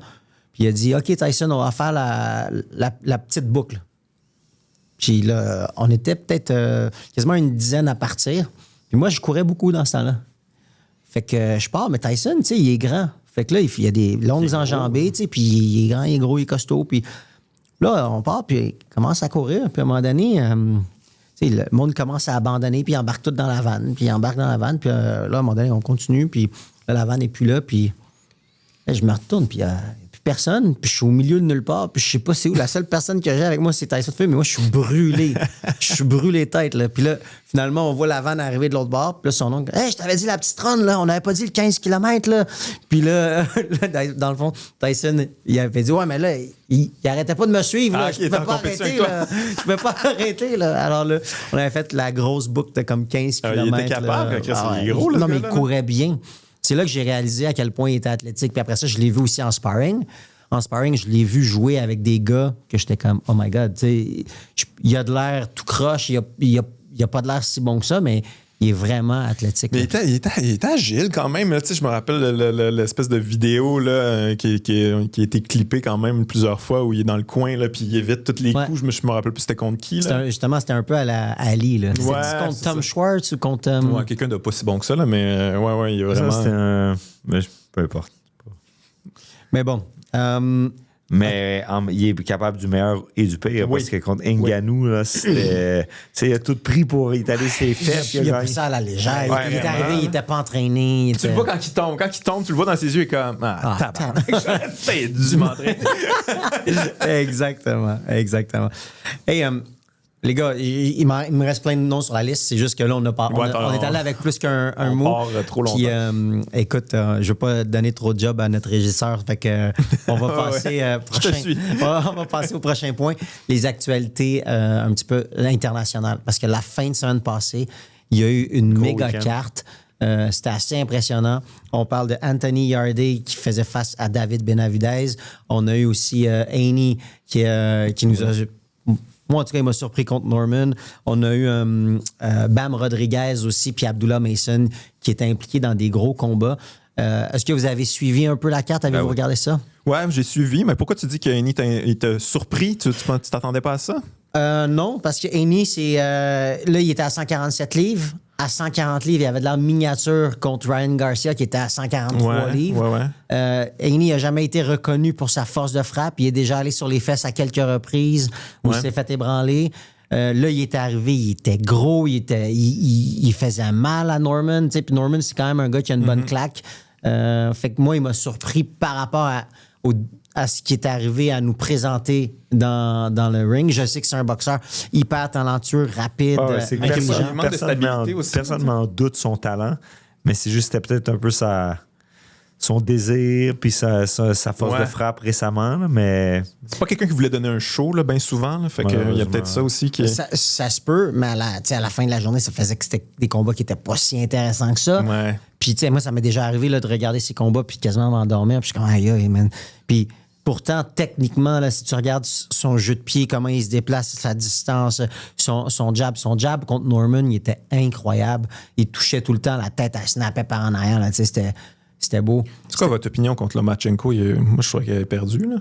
Puis il a dit, OK, Tyson, on va faire la petite boucle. Puis là, on était peut-être quasiment une dizaine à partir. Puis moi, je courais beaucoup dans ce temps-là. Fait que je pars, mais Tyson, tu sais, il est grand. Fait que là, il y a des longues enjambées, tu sais, puis il est grand, il est gros, il est costaud. Puis là, on part, puis il commence à courir. Puis à un moment donné, tu sais, le monde commence à abandonner, puis il embarque tout dans la vanne. Puis il embarque dans la vanne, puis là, à un moment donné, on continue, puis là, la vanne n'est plus là, puis là, je me retourne, puis personne, puis je suis au milieu de nulle part, puis je sais pas c'est où. La seule personne que j'ai avec moi, c'est Tyson Fury, mais moi, je suis brûlé. Je suis brûlé tête, là. Puis là, finalement, on voit la vanne arriver de l'autre bord, puis là, son oncle, « Hey, je t'avais dit la petite run, là, on n'avait pas dit le 15 km, là. » Puis là, dans le fond, Tyson, il avait dit, « Ouais, mais là, il arrêtait pas de me suivre, là. Je pouvais pas arrêter, là. Je pouvais pas arrêter, là. » Alors là, on avait fait la grosse boucle de comme 15 km. Il était capable, il est gros, là. Non, mais il courait bien. C'est là que j'ai réalisé à quel point il était athlétique. Puis après ça, je l'ai vu aussi en sparring. En sparring, je l'ai vu jouer avec des gars que j'étais comme, oh my God, tu sais, il a de l'air tout croche, il a pas de l'air si bon que ça, mais il est vraiment athlétique. Mais il était agile quand même. Tu sais, je me rappelle l'espèce de vidéo là, qui a été clippée quand même plusieurs fois où il est dans le coin, là, puis il évite tous les coups. Je me rappelle plus c'était contre qui. Là. Justement, c'était un peu à la Ali. Là. Ouais, c'était contre Tom Schwartz ou contre... Ouais, quelqu'un de pas si bon que ça, là, mais ouais, il est vraiment... Ça, c'était un... Mais peu importe. Mais bon... Mais il est capable du meilleur et du pire. Oui. Parce que contre Ngannou, là, c'était. Il a tout pris pour étaler ses fesses. Il a pris ça à la légère. Ouais, il est arrivé, il n'était pas entraîné. Tu le vois quand il tombe. Quand il tombe, tu le vois dans ses yeux et comme. Tabarnak. J'aurais dû m'entraîner. Exactement. Hey, les gars, il me reste plein de noms sur la liste. C'est juste que là, on est allé avec plus qu'un mot. On part trop longtemps. Puis, écoute, je ne veux pas donner trop de job à notre régisseur. Fait que on va passer on va passer au prochain point. Les actualités un petit peu internationales. Parce que la fin de semaine passée, il y a eu une méga carte. C'était assez impressionnant. On parle de Anthony Yarde qui faisait face à David Benavidez. On a eu aussi Haney qui nous a... Moi, en tout cas, il m'a surpris contre Norman. On a eu Bam Rodriguez aussi, puis Abdullah Mason qui était impliqué dans des gros combats. Est-ce que vous avez suivi un peu la carte? Avez-vous regardé ça? Ouais, j'ai suivi. Mais pourquoi tu dis qu'Haney t'a surpris? Tu t'attendais pas à ça? Non, parce que Haney, là, il était à 147 livres. À 140 livres, il avait de la miniature contre Ryan Garcia qui était à 143 livres. Haney n'a jamais été reconnu pour sa force de frappe. Il est déjà allé sur les fesses à quelques reprises où il s'est fait ébranler. Là, il était arrivé, il était gros, il faisait mal à Norman. Puis Norman, c'est quand même un gars qui a une bonne claque. Fait que moi, il m'a surpris par rapport à ce qui est arrivé à nous présenter dans le ring. Je sais que c'est un boxeur hyper talentueux, rapide, intelligent. Personne n'en doute son talent, mais c'est juste c'était peut-être un peu son désir puis sa force de frappe récemment, là, mais... C'est pas quelqu'un qui voulait donner un show, là, bien souvent. Là, fait qu'il y a peut-être ça aussi qui... Ça se peut, mais à la fin de la journée, ça faisait que c'était des combats qui étaient pas si intéressants que ça. Ouais. Puis, tu sais, moi, ça m'est déjà arrivé là, de regarder ces combats puis quasiment m'endormir. Puis je suis comme, aïe, man. Puis Pourtant, techniquement, là, si tu regardes son jeu de pied, comment il se déplace, sa distance, son jab contre Norman, il était incroyable. Il touchait tout le temps, la tête, elle snappait par en arrière. Là, c'était beau. C'est quoi votre opinion contre Lomachenko? Moi, je trouvais qu'il avait perdu. Là.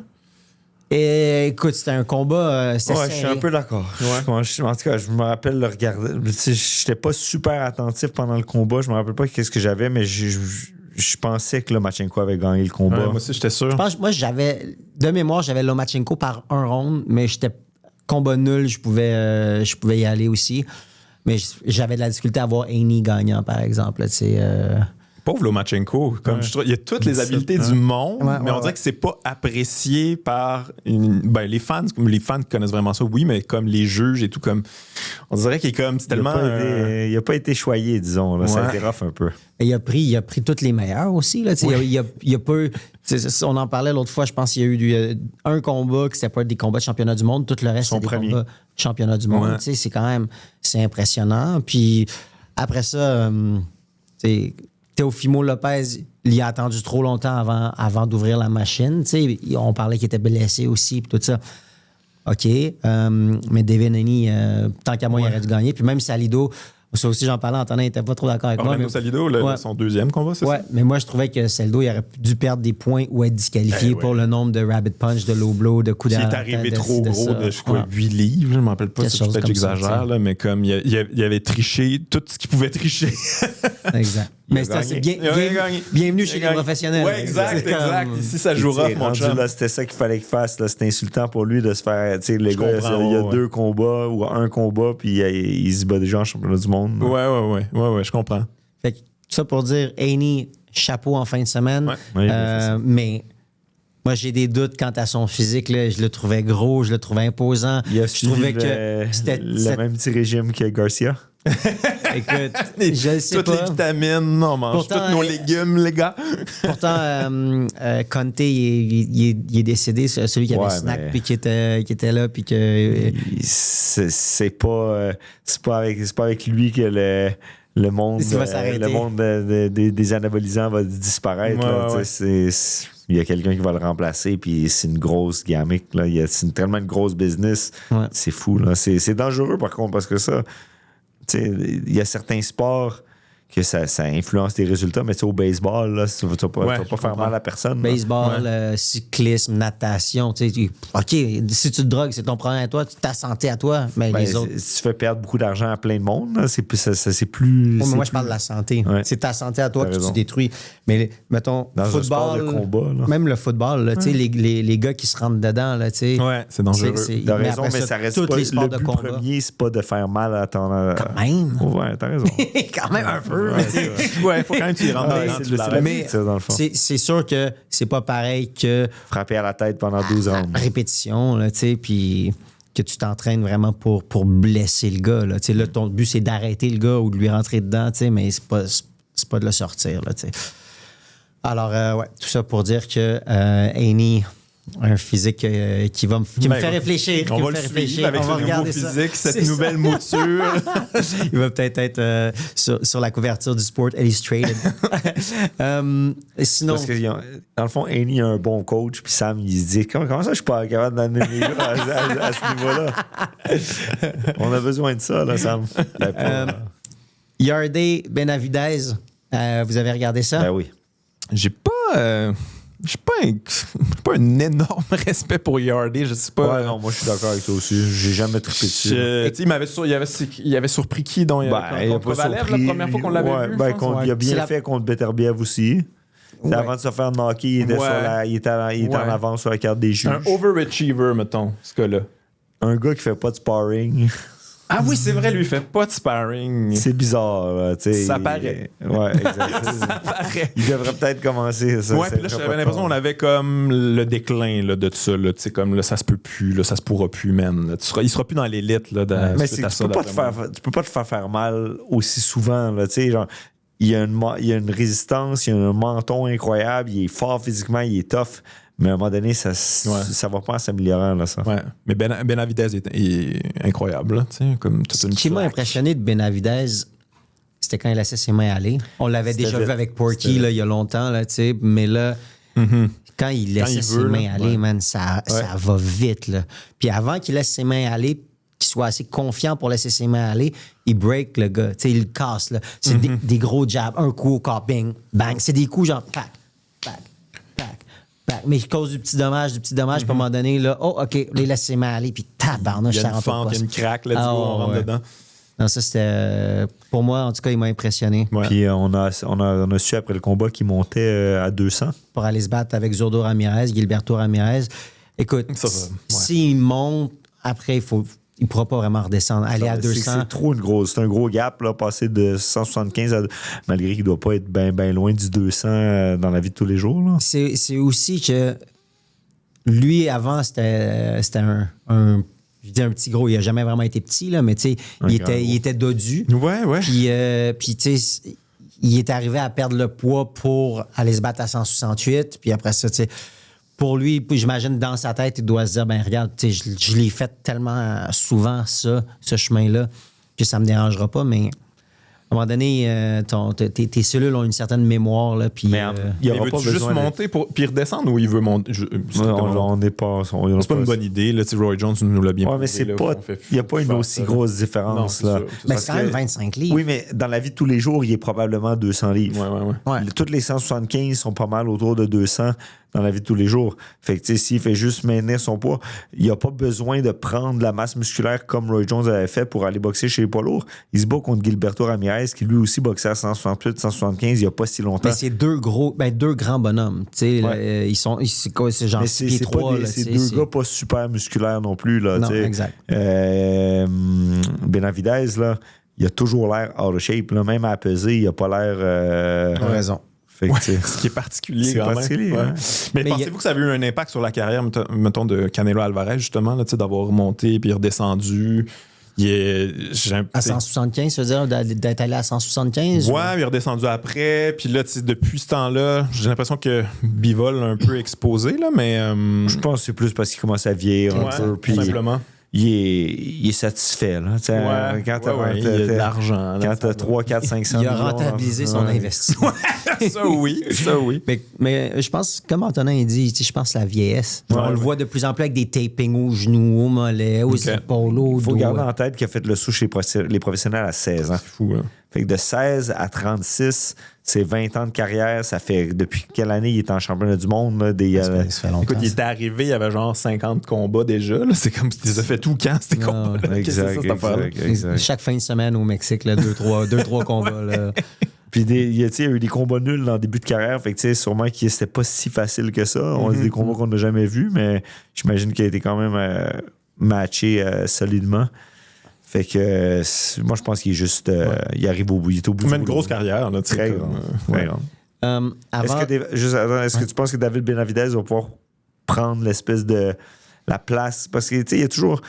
Et écoute, c'était un combat. Je suis un peu d'accord. Ouais. En tout cas, je me rappelle le regarder. J'étais pas super attentif pendant le combat. Je me rappelle pas qu'est-ce que j'avais, mais je pensais que Lomachenko avait gagné le combat. Ouais, moi aussi, j'étais sûr. Moi, de mémoire, j'avais Lomachenko par un round, mais j'étais combat nul, je pouvais y aller aussi. Mais j'avais de la difficulté à voir Haney gagnant, par exemple. Pauvre Lomachenko, comme je trouve, il y a toutes les habiletés du monde, mais on dirait que c'est pas apprécié par les fans qui connaissent vraiment ça, oui, mais comme les juges et tout, comme on dirait qu'il est comme c'est tellement. Il a pas été choyé, disons. Là, ça a été rough un peu. Et il a pris toutes les meilleures aussi. Là, il a pas. On en parlait l'autre fois, je pense qu'il y a eu un combat qui c'était pas des combats de championnat du monde, tout le reste c'était des combats de championnat du monde. C'est quand même impressionnant. Puis après ça, Teofimo Lopez, il a attendu trop longtemps avant d'ouvrir la machine. On parlait qu'il était blessé aussi, puis tout ça. OK. Mais Devin Haney, tant qu'à moi, il aurait dû gagner. Puis même Salido, ça aussi, j'en parlais, Antonin n'était pas trop d'accord avec moi. Mais Salido, son deuxième combat, c'est ça? Mais moi, je trouvais que Salido, il aurait dû perdre des points ou être disqualifié pour le nombre de rabbit punch, de low blow, de coups d'arrêt. Il est arrivé trop gros de 8 livres. Je ne me rappelle pas, peut-être que j'exagère, mais comme il avait triché tout ce qu'il pouvait tricher. Exact. Mais c'est bienvenue chez les professionnels. Oui, exact. Ici, ça jouera, mon chum. C'était ça qu'il fallait qu'il fasse. C'était insultant pour lui de se faire. Les gars, il y a 2 combats ou un combat, puis il se bat déjà en championnat du monde. Ouais, je comprends. Fait que, ça pour dire, Haney, chapeau en fin de semaine. Mais moi, j'ai des doutes quant à son physique. Là. Je le trouvais gros, je le trouvais imposant. Je trouvais que c'était le même petit régime que Garcia. Écoute, je sais toutes pas. les vitamines, on mange tous nos légumes, les gars. Pourtant, Conte, il est décédé, celui qui avait Snack puis qui était là puis que c'est pas avec lui que le monde des anabolisants va disparaître. Il y a quelqu'un qui va le remplacer, puis c'est une grosse gamique. Là. C'est tellement une grosse business. Ouais. C'est fou. Là. C'est dangereux, par contre, parce que ça, il y a certains sports que ça influence tes résultats, mais au baseball, là, tu vas pas faire mal à personne. Baseball, cyclisme, natation, OK, si tu te drogues, c'est ton problème à toi, ta santé à toi, mais les autres... Si tu fais perdre beaucoup d'argent à plein de monde, là, c'est plus... mais moi, je parle de la santé. Ouais. C'est ta santé à toi que tu détruis. Mais, mettons, dans football, un sport de combat, là. même le football, là, les gars qui se rentrent dedans, là, c'est dangereux. T'as raison, mais ça reste pas... Le but premier, c'est pas de faire mal à ton... Quand même. Ouais, t'as raison. Quand même un peu. Il faut quand même que tu y rentres dedans. Mais c'est sûr que c'est pas pareil que... Frapper à la tête pendant 12 rounds. Répétition, là, tu sais, puis que tu t'entraînes vraiment pour blesser le gars, là. Tu sais, là, ton but, c'est d'arrêter le gars ou de lui rentrer dedans, tu sais, mais c'est pas de le sortir, là, tu sais. Alors, tout ça pour dire que Haney... un physique qui me fait réfléchir. On va le suivre avec ce nouveau physique, cette nouvelle mouture. Il va peut-être être sur la couverture du Sport Illustrated. Sinon... Parce que, dans le fond, Haney a un bon coach, puis Sam, il se dit comment ça, je suis pas capable d'amener les gars à ce niveau-là? On a besoin de ça, là, Sam. Yarde Benavidez, vous avez regardé ça? Ben oui. J'ai pas un énorme respect pour Yarde, je sais pas. Ouais, non, moi je suis d'accord avec toi aussi. J'ai jamais trippé dessus. Il avait surpris qui donc contre Valève, la première fois qu'on l'avait vu. Il a bien fait contre Beterbiev aussi. Avant de se faire knocker, il était en avance sur la carte des juges. Un overachiever, mettons, ce gars-là. Un gars qui fait pas de sparring. Ah oui, c'est vrai, lui, il fait pas de sparring. C'est bizarre, là, tu sais. Ça paraît. Ouais, exactement. Ça paraît. Il devrait peut-être commencer ça. Ouais, puis là, j'avais l'impression qu'on avait comme le déclin là, de tout ça, là, tu sais, comme là, ça se peut plus, là, ça se pourra plus, man. Il sera plus dans l'élite, là, mais tu peux pas te faire mal aussi souvent, là, tu sais, genre, il y a une résistance, il y a un menton incroyable, il est fort physiquement, il est tough. Mais à un moment donné, ça va pas en s'améliorant, là, ça. Ouais. Mais Benavidez est incroyable, là, tu sais, comme toute une Ce qui m'a impressionné de Benavidez, c'était quand il laissait ses mains aller. On l'avait déjà vu avec Porky, là, il y a longtemps, là, tu sais, mais là, Quand il laissait ses mains aller, man, ça va vite. Là. Puis avant qu'il laisse ses mains aller, qu'il soit assez confiant pour laisser ses mains aller, il break le gars. Il le casse. Là. C'est des gros jabs. Un coup au corps, bang, bang. C'est des coups genre pack, pack, pack, pack. Mais il cause du petit dommage. Puis à un moment donné, là, OK, il laisse ses mains aller, puis tabarnouche, ça rentre pas. Il y a une craque, là, on rentre dedans. Non, ça, c'était... pour moi, en tout cas, il m'a impressionné. Ouais. Puis on a su après le combat qu'il montait à 200. Pour aller se battre avec Zurdo Ramirez, Gilberto Ramirez. Écoute, s'il monte, après, il ne pourra pas vraiment redescendre. Aller à 200... C'est trop c'est un gros gap, là, passer de 175 à... Malgré qu'il ne doit pas être bien loin du 200 dans la vie de tous les jours. Là. C'est aussi que lui, avant, c'était un je dis un petit gros, il n'a jamais vraiment été petit, là, mais tu sais, il était dodu. Ouais. Puis tu sais, il est arrivé à perdre le poids pour aller se battre à 168. Puis après ça, tu sais, pour lui, j'imagine dans sa tête, il doit se dire, ben regarde, tu sais, je l'ai fait tellement souvent, ce chemin-là, que ça me dérangera pas, mais... À un moment donné, tes cellules ont une certaine mémoire. Là, puis, il aura pas juste monter puis redescendre ou il veut monter? On n'est pas... C'est pas une bonne idée. Là, Roy Jones nous l'a bien mais c'est pas... Il n'y a pas une aussi grosse différence. Non, là. Mais c'est quand même 25 livres. Oui, mais dans la vie de tous les jours, il est probablement 200 livres. Ouais. Toutes les 175 sont pas mal autour de 200 dans la vie de tous les jours. Fait que, tu sais, s'il fait juste maintenir son poids, il n'a pas besoin de prendre la masse musculaire comme Roy Jones avait fait pour aller boxer chez les poids lourds. Il se bat contre Gilberto Ramirez, qui lui aussi boxait à 168, 175 il n'y a pas si longtemps. Mais c'est deux grands bonhommes. Tu sais, c'est genre 6 pieds 3. C'est deux gars pas super musculaires non plus. Là, non, exact. Benavidez, là, il a toujours l'air out of shape. Là, même à peser, il n'a pas l'air... Tu as raison. Ce qui est particulier quand même. Hein? Mais pensez-vous que ça avait eu un impact sur la carrière, mettons, de Canelo Alvarez, justement, là, d'avoir remonté puis redescendu? À 175, ça veut dire d'être allé à 175? Ouais, il est redescendu après. Puis là, depuis ce temps-là, j'ai l'impression que Bivol l'a un peu exposé, là, mais... Je pense que c'est plus parce qu'il commence à vieillir un peu. Puis simplement. Il est satisfait. Là. Quand tu as de l'argent. Quand tu as 3, 4, 500 millions... Il a rentabilisé son investissement. Ça oui. Mais je pense, comme Antonin dit, je pense la vieillesse. On le voit de plus en plus avec des tapings aux genoux, aux mollets, aux épaules, aux dos. Il faut garder en tête qu'il a fait le saut chez les professionnels à 16 ans. C'est fou, hein? Fait que de 16 à 36, c'est 20 ans de carrière. Ça fait depuis quelle année il est en championnat du monde? Là, ça fait longtemps. Écoute, il était arrivé, il y avait genre 50 combats déjà. Là. C'est comme s'il les a fait tout quand, ces combats. Exact. Chaque fin de semaine au Mexique, 2-3 combats. Là. Puis il y a eu des combats nuls dans le début de carrière. Fait que sûrement que c'était pas si facile que ça. On a des combats qu'on n'a jamais vus, mais j'imagine qu'il a été quand même matché solidement. Fait que moi, je pense qu'il est juste... il arrive au bout. Il est au bout. Il a une grosse carrière. Là, très grande. Est-ce que tu penses que David Benavidez va pouvoir prendre l'espèce de... la place? Parce que, tu sais, il y a toujours...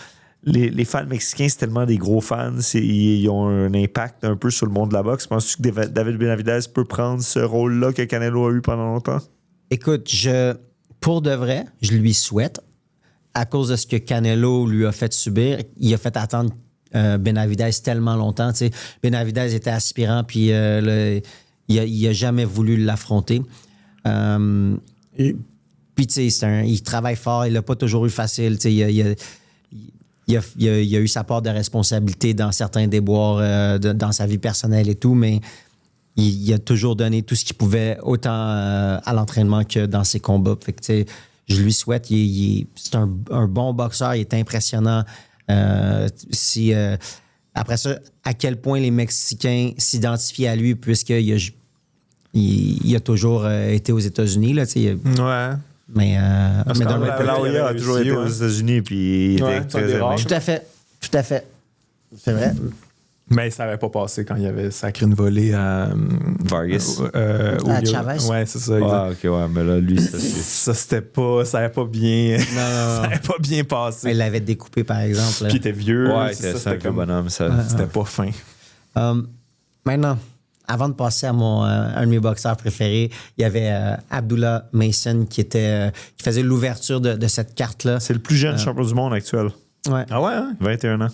Les fans mexicains, c'est tellement des gros fans. Ils ont un impact un peu sur le monde de la boxe. Penses-tu que David Benavidez peut prendre ce rôle-là que Canelo a eu pendant longtemps? Écoute, pour de vrai, je lui souhaite. À cause de ce que Canelo lui a fait subir, il a fait attendre Benavidez tellement longtemps. T'sais. Benavidez était aspirant, puis il a jamais voulu l'affronter. Puis, tu sais, il travaille fort, il n'a pas toujours eu facile. Il a eu sa part de responsabilité dans certains déboires dans sa vie personnelle et tout, mais il a toujours donné tout ce qu'il pouvait, autant à l'entraînement que dans ses combats. Fait que, tu sais, je lui souhaite. C'est un bon boxeur, il est impressionnant. Après ça, à quel point les Mexicains s'identifient à lui, puisqu'il a toujours été aux États-Unis. Là, ouais. Mais dans le Pelaoya a toujours été aux États-Unis, puis il était très aimé. Tout à fait. C'est vrai. Mais ça n'avait pas passé quand il avait sacré une volée à Vargas. À Chavez. Ouais, c'est ça. Exact. Ok, ouais, mais là, lui, ça n'avait pas bien. Ça n'avait pas bien passé. Il l'avait découpé, par exemple. Puis il était vieux. Ouais, c'était un comme bonhomme, ça. C'était pas fin. Maintenant, avant de passer à un de mes boxeurs préférés, il y avait Abdullah Mason qui faisait l'ouverture de cette carte-là. C'est le plus jeune champion du monde actuel. Ouais. Ah ouais, hein? 21 ans.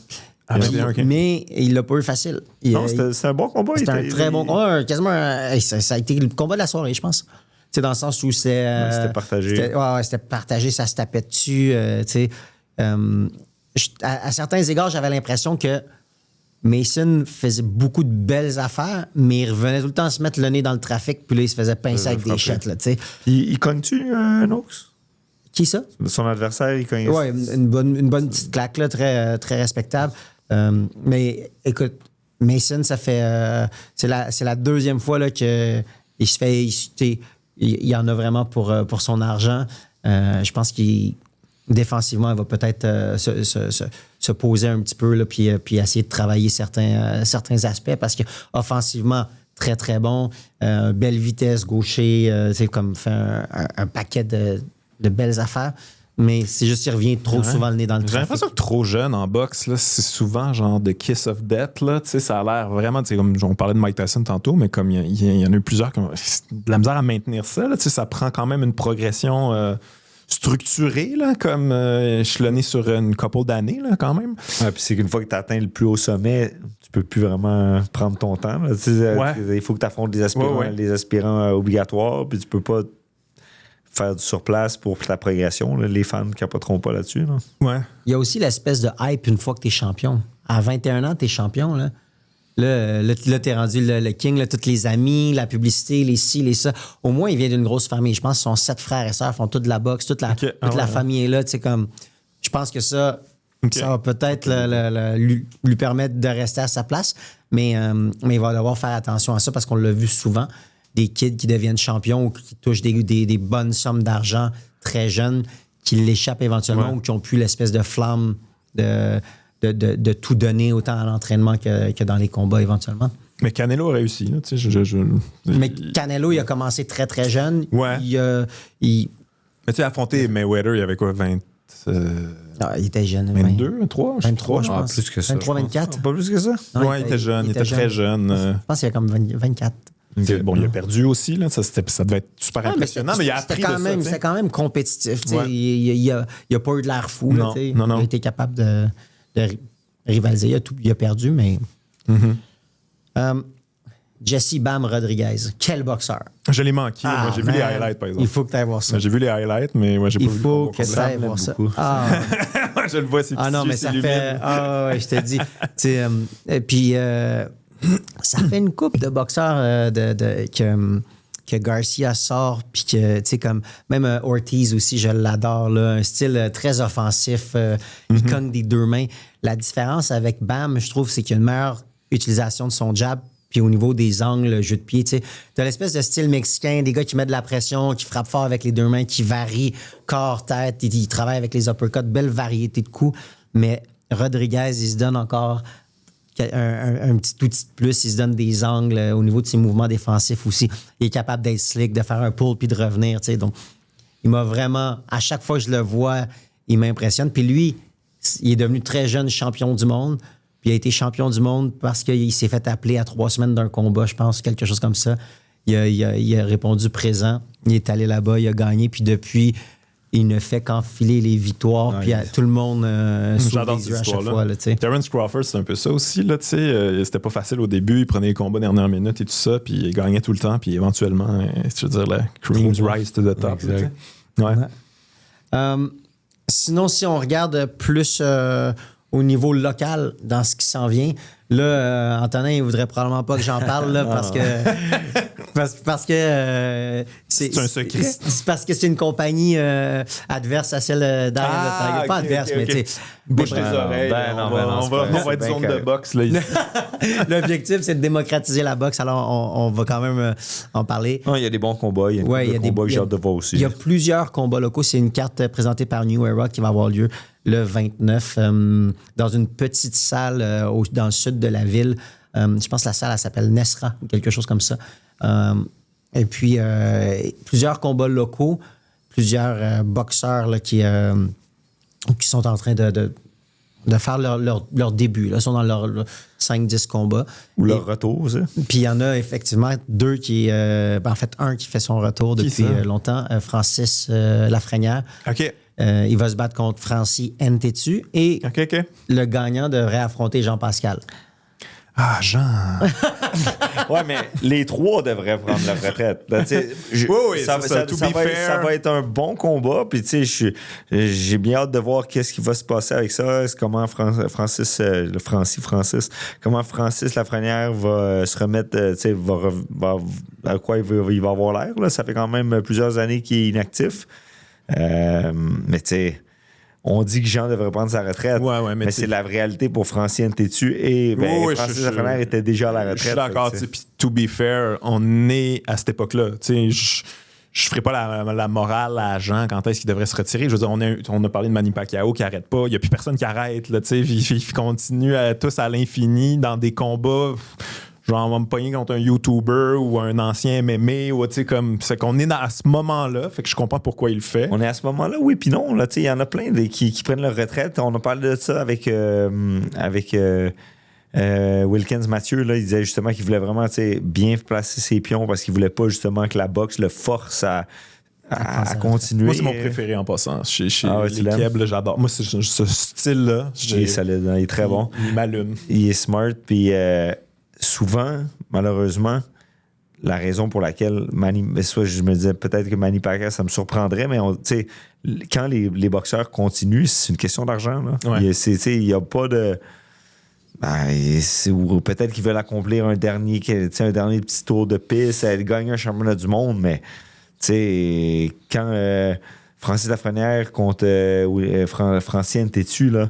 Mais il l'a pas eu facile. Non, c'était un bon combat. C'était un très bon combat. Quasiment ça a été le combat de la soirée, je pense. sais, dans le sens où c'était partagé. C'était partagé, ça se tapait dessus. Tu sais, à certains égards, j'avais l'impression que Mason faisait beaucoup de belles affaires, mais il revenait tout le temps se mettre le nez dans le trafic, puis là, il se faisait pincer avec des shots, là, tu sais. Il cogne-tu, Nox? Qui ça? Son adversaire, il cogne. Oui, une bonne petite claque, là, très, très respectable. Mais écoute, Mason, ça fait... c'est la deuxième fois là, qu'il se fait... Il en a vraiment pour son argent. Je pense qu'il... Défensivement, il va peut-être se poser un petit peu là, puis essayer de travailler certains aspects parce qu'offensivement, très, très bon. Belle vitesse, gaucher, c'est comme fait un paquet de belles affaires. Mais c'est juste qu'il revient trop souvent le nez dans le trafic. J'ai l'impression que trop jeune en boxe, là, c'est souvent genre de kiss of death. Là, ça a l'air vraiment, comme on parlait de Mike Tyson tantôt, mais comme il y en a eu plusieurs qui ont de la misère à maintenir ça. Là, ça prend quand même une progression... structuré, là, comme échelonné sur une couple d'années, là, quand même. Ouais, puis c'est qu'une fois que tu atteins le plus haut sommet, tu peux plus vraiment prendre ton temps. Là. Il faut que tu affrontes les aspirants obligatoires, puis tu peux pas faire du surplace pour ta progression. Là. Les fans ne capoteront pas là-dessus. Là. Ouais. Il y a aussi l'espèce de hype une fois que tu es champion. À 21 ans, tu es champion, là. Là, t'es rendu le king, là, tous les amis, la publicité, les ci, les ça. Au moins, il vient d'une grosse famille. Je pense qu'ils sont 7 frères et sœurs, font toute la boxe, toute la famille est là. Comme, je pense que ça va peut-être lui permettre de rester à sa place, mais il va devoir faire attention à ça parce qu'on l'a vu souvent, des kids qui deviennent champions ou qui touchent des bonnes sommes d'argent très jeunes, qui l'échappent éventuellement ou qui n'ont plus l'espèce de flamme de tout donner autant à l'entraînement que dans les combats éventuellement. Mais Canelo a réussi. Là, mais Canelo, il a commencé très, très jeune. Ouais. Mais tu sais, affronter Mayweather, il avait quoi, 20... il était jeune. 22, 23? 23, je pense. Plus que ça. 23, 24. Pas plus que ça? Non, il était jeune. Il était très jeune. Je pense qu'il y a comme 24. Bon, il a perdu aussi. Là. Ça devait être super impressionnant, mais il a appris C'était quand même compétitif. Ouais. Il a pas eu de l'air fou. Non. Il a été capable de rivaliser. Il a perdu, mais... Jesse Bam Rodriguez, quel boxeur. Je l'ai manqué. Moi, j'ai vu les highlights, par exemple. Il faut que tu ailles voir ça. J'ai vu les highlights, mais moi, j'ai pas vu. Il faut que tu ailles voir ça. Je le vois, c'est petit. Ah non, mais ça fait... je te dis. Et puis, ça fait une couple de boxeurs que Garcia sort, puis que, tu sais, comme même Ortiz aussi, je l'adore, là, un style très offensif, il cogne des deux mains. La différence avec Bam, je trouve, c'est qu'il y a une meilleure utilisation de son jab, puis au niveau des angles, le jeu de pied, tu sais, t'as l'espèce de style mexicain, des gars qui mettent de la pression, qui frappent fort avec les deux mains, qui varient corps, tête, ils travaillent avec les uppercuts, belle variété de coups, mais Rodriguez, il se donne encore... Un petit outil de plus, il se donne des angles au niveau de ses mouvements défensifs aussi. Il est capable d'être slick, de faire un pull puis de revenir. Tu sais. Donc, il m'a vraiment... À chaque fois que je le vois, il m'impressionne. Puis lui, il est devenu très jeune champion du monde. Puis il a été champion du monde parce qu'il s'est fait appeler à 3 semaines d'un combat, je pense, quelque chose comme ça. Il a répondu présent. Il est allé là-bas, il a gagné. Puis depuis... il ne fait qu'enfiler les victoires, puis tout le monde s'ouvre les yeux à chaque fois. Là, Terence Crawford, c'est un peu ça aussi. Là, c'était pas facile au début, il prenait les combats dernière minute et tout ça, puis il gagnait tout le temps, puis éventuellement, je veux dire, la cream's rise to the top. Sinon, si on regarde plus au niveau local, dans ce qui s'en vient, là, Antonin, il voudrait probablement pas que j'en parle, là, parce que... Parce que c'est un secret. C'est parce que c'est une compagnie adverse à celle d'Ariel. Pas adverse, mais tu sais. Bouche les oreilles. On va être zone de boxe là, ici. L'objectif, c'est de démocratiser la boxe. Alors, on va quand même en parler. Il y a des bons combats. Il y a des combats que j'ai hâte de voir aussi. Il y a plusieurs combats locaux. C'est une carte présentée par New Era qui va avoir lieu le 29 dans une petite salle dans le sud de la ville. Je pense que la salle, elle s'appelle Nesra ou quelque chose comme ça. Et puis, plusieurs combats locaux, plusieurs boxeurs là, qui sont en train de faire leur début. Là. Ils sont dans leur 5-10 combats. Ou leur retour, ça. Puis il y en a effectivement 2 qui... en fait, un qui fait son retour depuis longtemps, Francis Lafrenière. OK. Il va se battre contre Francis Ntetu et le gagnant devrait affronter Jean-Pascal. Ah, Jean. Ouais, mais les trois devraient prendre leur retraite. Là, oui, ça va être un bon combat. Puis, tu sais, j'ai bien hâte de voir qu'est-ce qui va se passer avec ça. Comment Francis Lafrenière va se remettre, tu sais, à quoi il va avoir l'air. Là. Ça fait quand même plusieurs années qu'il est inactif. Mais, tu sais, on dit que Jean devrait prendre sa retraite, mais c'est la réalité pour Francine Tétu et Francis Lafrenière était déjà à la retraite. Je suis d'accord. Puis, to be fair, on est à cette époque-là. Je ferai pas la morale à Jean quand est-ce qu'il devrait se retirer. Je veux dire, on a parlé de Manny Pacquiao qui arrête pas. Il n'y a plus personne qui arrête. Là, il continue tous à l'infini dans des combats. Genre, on va me pogner contre un YouTuber ou un ancien MMA, ou c'est qu'on est à ce moment-là, fait que je comprends pourquoi il le fait. On est à ce moment-là, oui, puis non. Il y en a plein qui prennent leur retraite. On a parlé de ça avec Wilkins Mathieu. Là, il disait justement qu'il voulait vraiment bien placer ses pions parce qu'il voulait pas justement que la boxe le force à continuer. Moi, c'est mon préféré en passant. Chez les Keb, j'adore. Moi, c'est ce style-là. Il est solide, il est très bon. Il m'allume. Il est smart, puis... souvent, malheureusement, la raison pour laquelle soit je me disais peut-être que Manny Pacquiao, ça me surprendrait, mais quand les boxeurs continuent, c'est une question d'argent. Là. Ouais. Il n'y a pas de... ou peut-être qu'ils veulent accomplir un dernier petit tour de piste, gagner un championnat du monde, mais quand Francis Lafrenière contre Francine Tétu, là,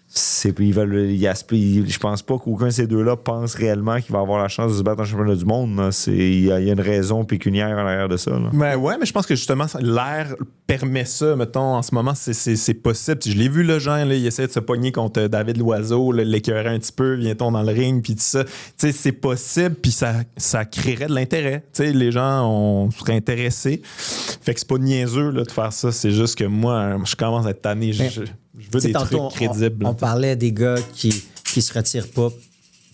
je pense pas qu'aucun de ces deux-là pense réellement qu'il va avoir la chance de se battre en championnat du monde. Il y a une raison pécuniaire en arrière de ça. Là. Mais je pense que justement, l'air permet ça. Mettons, en ce moment, c'est possible. Je l'ai vu, le Jean, là, il essaie de se pogner contre David Loiseau, l'écœurer un petit peu, vient-on dans le ring, puis tout ça. C'est possible, puis ça créerait de l'intérêt. Les gens seraient intéressés. Fait que c'est pas niaiseux là, de faire ça. C'est juste que moi, je commence à être tanné. Je veux des trucs crédibles. On parlait des gars qui se retirent pas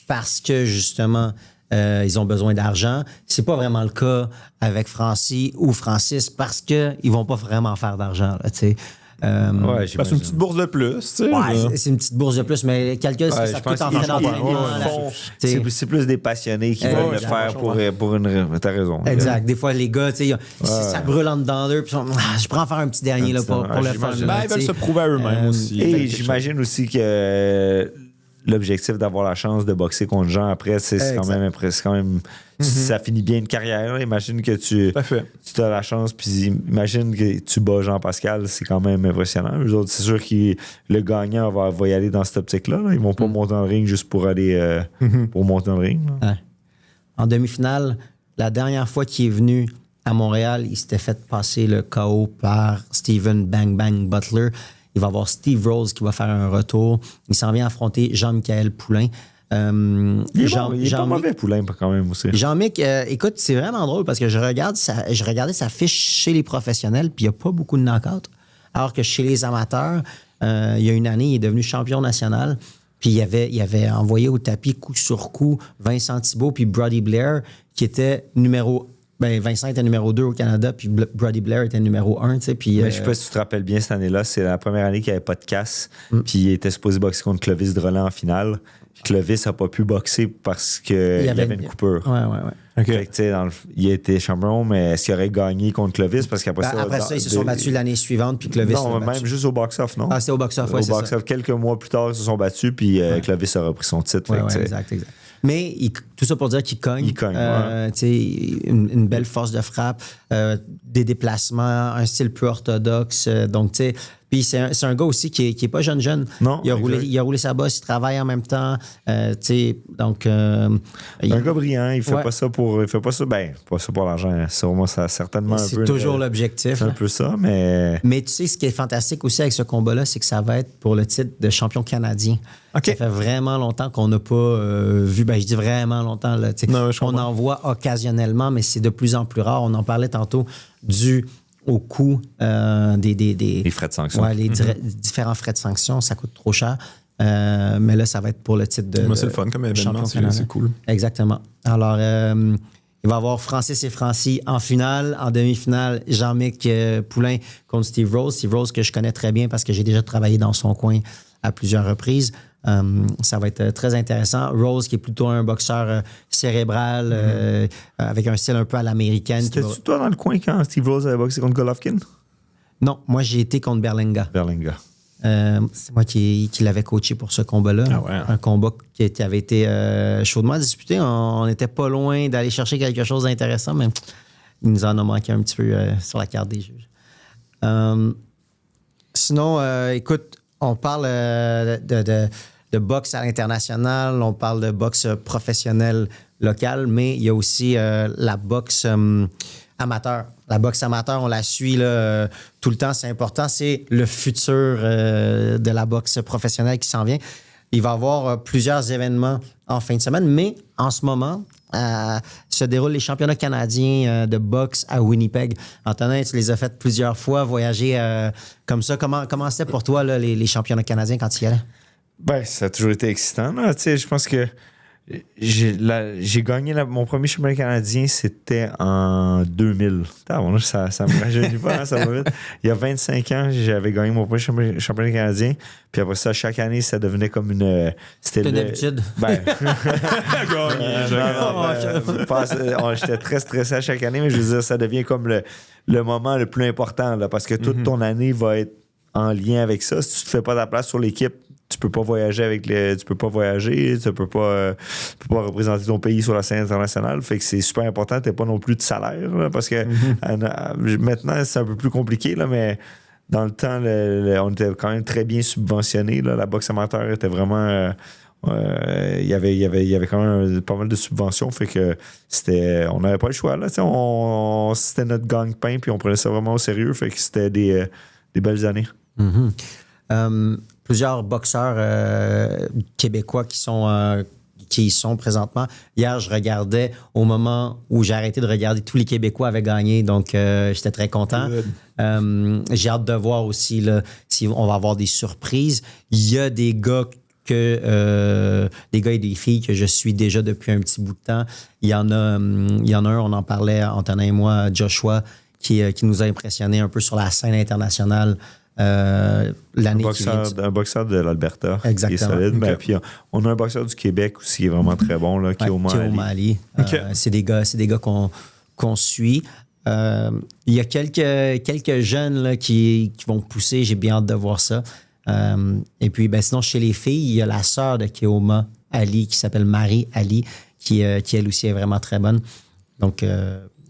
parce que, justement, ils ont besoin d'argent. C'est pas vraiment le cas avec Francis ou Francis parce qu'ils vont pas vraiment faire d'argent. Là, c'est une petite bourse de plus. C'est une petite bourse de plus, mais calcule ce que ça coûte en frais d'entraînement. C'est plus des passionnés qui veulent le faire pour une... T'as raison. Exact. Des fois, les gars, ça brûle en dedans d'eux, puis je prends faire un petit dernier là, pour le fun. Ils veulent se prouver à eux-mêmes aussi. Et j'imagine aussi que l'objectif d'avoir la chance de boxer contre Jean après, c'est quand même ça finit bien une carrière. Là. Imagine que tu as la chance, puis imagine que tu bats Jean-Pascal, c'est quand même impressionnant. Eux autres, c'est sûr que le gagnant va y aller dans cette optique-là. Là. Ils vont pas monter en ring juste pour aller pour monter en ring. Ouais. En demi-finale, la dernière fois qu'il est venu à Montréal, il s'était fait passer le KO par Steven Bang Bang Butler. Il va y avoir Steve Rose qui va faire un retour. Il s'en vient affronter Jean-Michel Poulain. Il est pas mauvais, Poulain, quand même aussi. Jean-Mick, écoute, c'est vraiment drôle parce que je regardais sa fiche chez les professionnels puis il n'y a pas beaucoup de knockouts. Alors que chez les amateurs, il y a une année, il est devenu champion national. Puis il avait envoyé au tapis coup sur coup Vincent Thibault puis Brody Blair qui était numéro 1. Vincent était numéro 2 au Canada, puis Brody Blair était numéro 1. Puis, je sais pas si tu te rappelles bien, cette année-là, c'est la première année qu'il n'y avait pas de casse. Puis il était supposé boxer contre Clovis Drolet en finale. Puis Clovis n'a pas pu boxer parce qu'il y avait une coupure. Ouais. Okay. Fait que, il était champion, mais est-ce qu'il aurait gagné contre Clovis? Parce qu'après ça, ils se sont battus l'année suivante, puis Clovis. Non, même juste au box-off, non? Ah, c'était au box-off, Au box-off, quelques mois plus tard, ils se sont battus, puis Clovis a repris son titre. Exact. Mais tout ça pour dire qu'il cogne. Il cogne, une belle force de frappe, des déplacements, un style peu orthodoxe. Donc, tu sais, puis c'est un gars aussi qui est pas jeune. Non, il a roulé sa bosse, il travaille en même temps. Tu sais, donc... un gars brillant, il fait pas ça pour... Il fait pas ça, pas ça pour l'argent. Sûrement, ça certainement un peu... C'est toujours l'objectif. C'est un peu ça, mais... Mais tu sais, ce qui est fantastique aussi avec ce combat-là, c'est que ça va être pour le titre de champion canadien. Okay. Ça fait vraiment longtemps qu'on n'a pas vu... je dis vraiment longtemps. Là, on en voit occasionnellement, mais c'est de plus en plus rare. On en parlait tantôt dû au coût des frais de sanction. Ouais, les différents frais de sanction, ça coûte trop cher. Mais là, ça va être pour le titre de... Moi, c'est le fun comme événement, c'est cool. Exactement. Alors, il va y avoir Francis et Francis en finale. En demi-finale, Jean-Mick Poulain contre Steve Rose. Steve Rose que je connais très bien parce que j'ai déjà travaillé dans son coin à plusieurs reprises. Ça va être très intéressant. Rose, qui est plutôt un boxeur cérébral, avec un style un peu à l'américaine. C'était-tu toi dans le coin quand Steve Rose avait boxé contre Golovkin? Non, moi, j'ai été contre Berlanga. C'est moi qui l'avais coaché pour ce combat-là. Ah ouais. Un combat qui avait été chaudement disputé. On n'était pas loin d'aller chercher quelque chose d'intéressant, mais il nous en a manqué un petit peu sur la carte des juges. Sinon, écoute, on parle de boxe à l'international, on parle de boxe professionnelle locale, mais il y a aussi la boxe amateur. La boxe amateur, on la suit là, tout le temps, c'est important. C'est le futur de la boxe professionnelle qui s'en vient. Il va y avoir plusieurs événements en fin de semaine, mais en ce moment, se déroulent les championnats canadiens de boxe à Winnipeg. Antonin, tu les as fait plusieurs fois, voyager comme ça. Comment c'était pour toi, là, les championnats canadiens, quand tu y allais? Ben, ça a toujours été excitant. Là. Je pense que j'ai gagné mon premier championnat canadien, c'était en 2000. Ça me rajeunit pas, hein, ça va vite. Il y a 25 ans, j'avais gagné mon premier championnat canadien. Puis après ça, chaque année, ça devenait comme une... C'était d'habitude. J'étais très stressé à chaque année, mais je veux dire, ça devient comme le moment le plus important, là, parce que toute ton année va être en lien avec ça. Si tu te fais pas ta place sur l'équipe, tu peux pas voyager tu peux pas représenter ton pays sur la scène internationale. Fait que c'est super important. T'as pas non plus de salaire, là, parce que maintenant, c'est un peu plus compliqué, là, mais dans le temps, on était quand même très bien subventionné. La boxe amateur était vraiment... il y avait quand même pas mal de subventions. Fait que on n'avait pas le choix. Là, c'était notre gagne-pain, puis on prenait ça vraiment au sérieux. Fait que c'était des belles années. Plusieurs boxeurs québécois qui y sont présentement. Hier, je regardais au moment où j'ai arrêté de regarder, tous les Québécois avaient gagné, donc j'étais très content. J'ai hâte de voir aussi là, si on va avoir des surprises. Il y a des gars et des filles que je suis déjà depuis un petit bout de temps. Il y en a un, on en parlait, Antonin et moi, Joshua, qui nous a impressionnés un peu sur la scène internationale. L'année un boxeur de l'Alberta. Exactement. Qui est solide. Okay. Puis on a un boxeur du Québec aussi qui est vraiment très bon, là, Keoma Ali. C'est des gars qu'on suit. Il y a quelques jeunes là, qui vont pousser. J'ai bien hâte de voir ça. Et puis, sinon, chez les filles, il y a la sœur de Keoma Ali qui s'appelle Marie Ali, qui elle aussi est vraiment très bonne. Donc,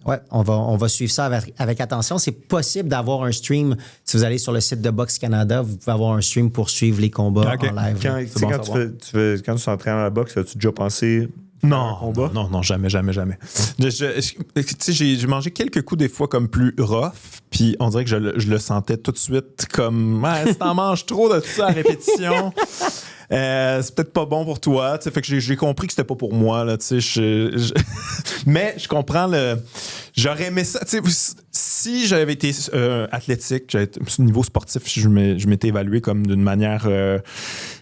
ouais, on va suivre ça avec attention. C'est possible d'avoir un stream. Si vous allez sur le site de Boxe Canada, vous pouvez avoir un stream pour suivre les combats en live. Quand tu t'entraînes à la boxe, as-tu déjà pensé non, jamais. J'ai mangé quelques coups des fois comme plus rough, puis on dirait que je le sentais tout de suite comme si t'en manges trop de tout ça à répétition. C'est peut-être pas bon pour toi, fait que j'ai compris que c'était pas pour moi là, mais je comprends j'aurais aimé ça, si j'avais été athlétique, niveau sportif, je m'étais évalué comme d'une manière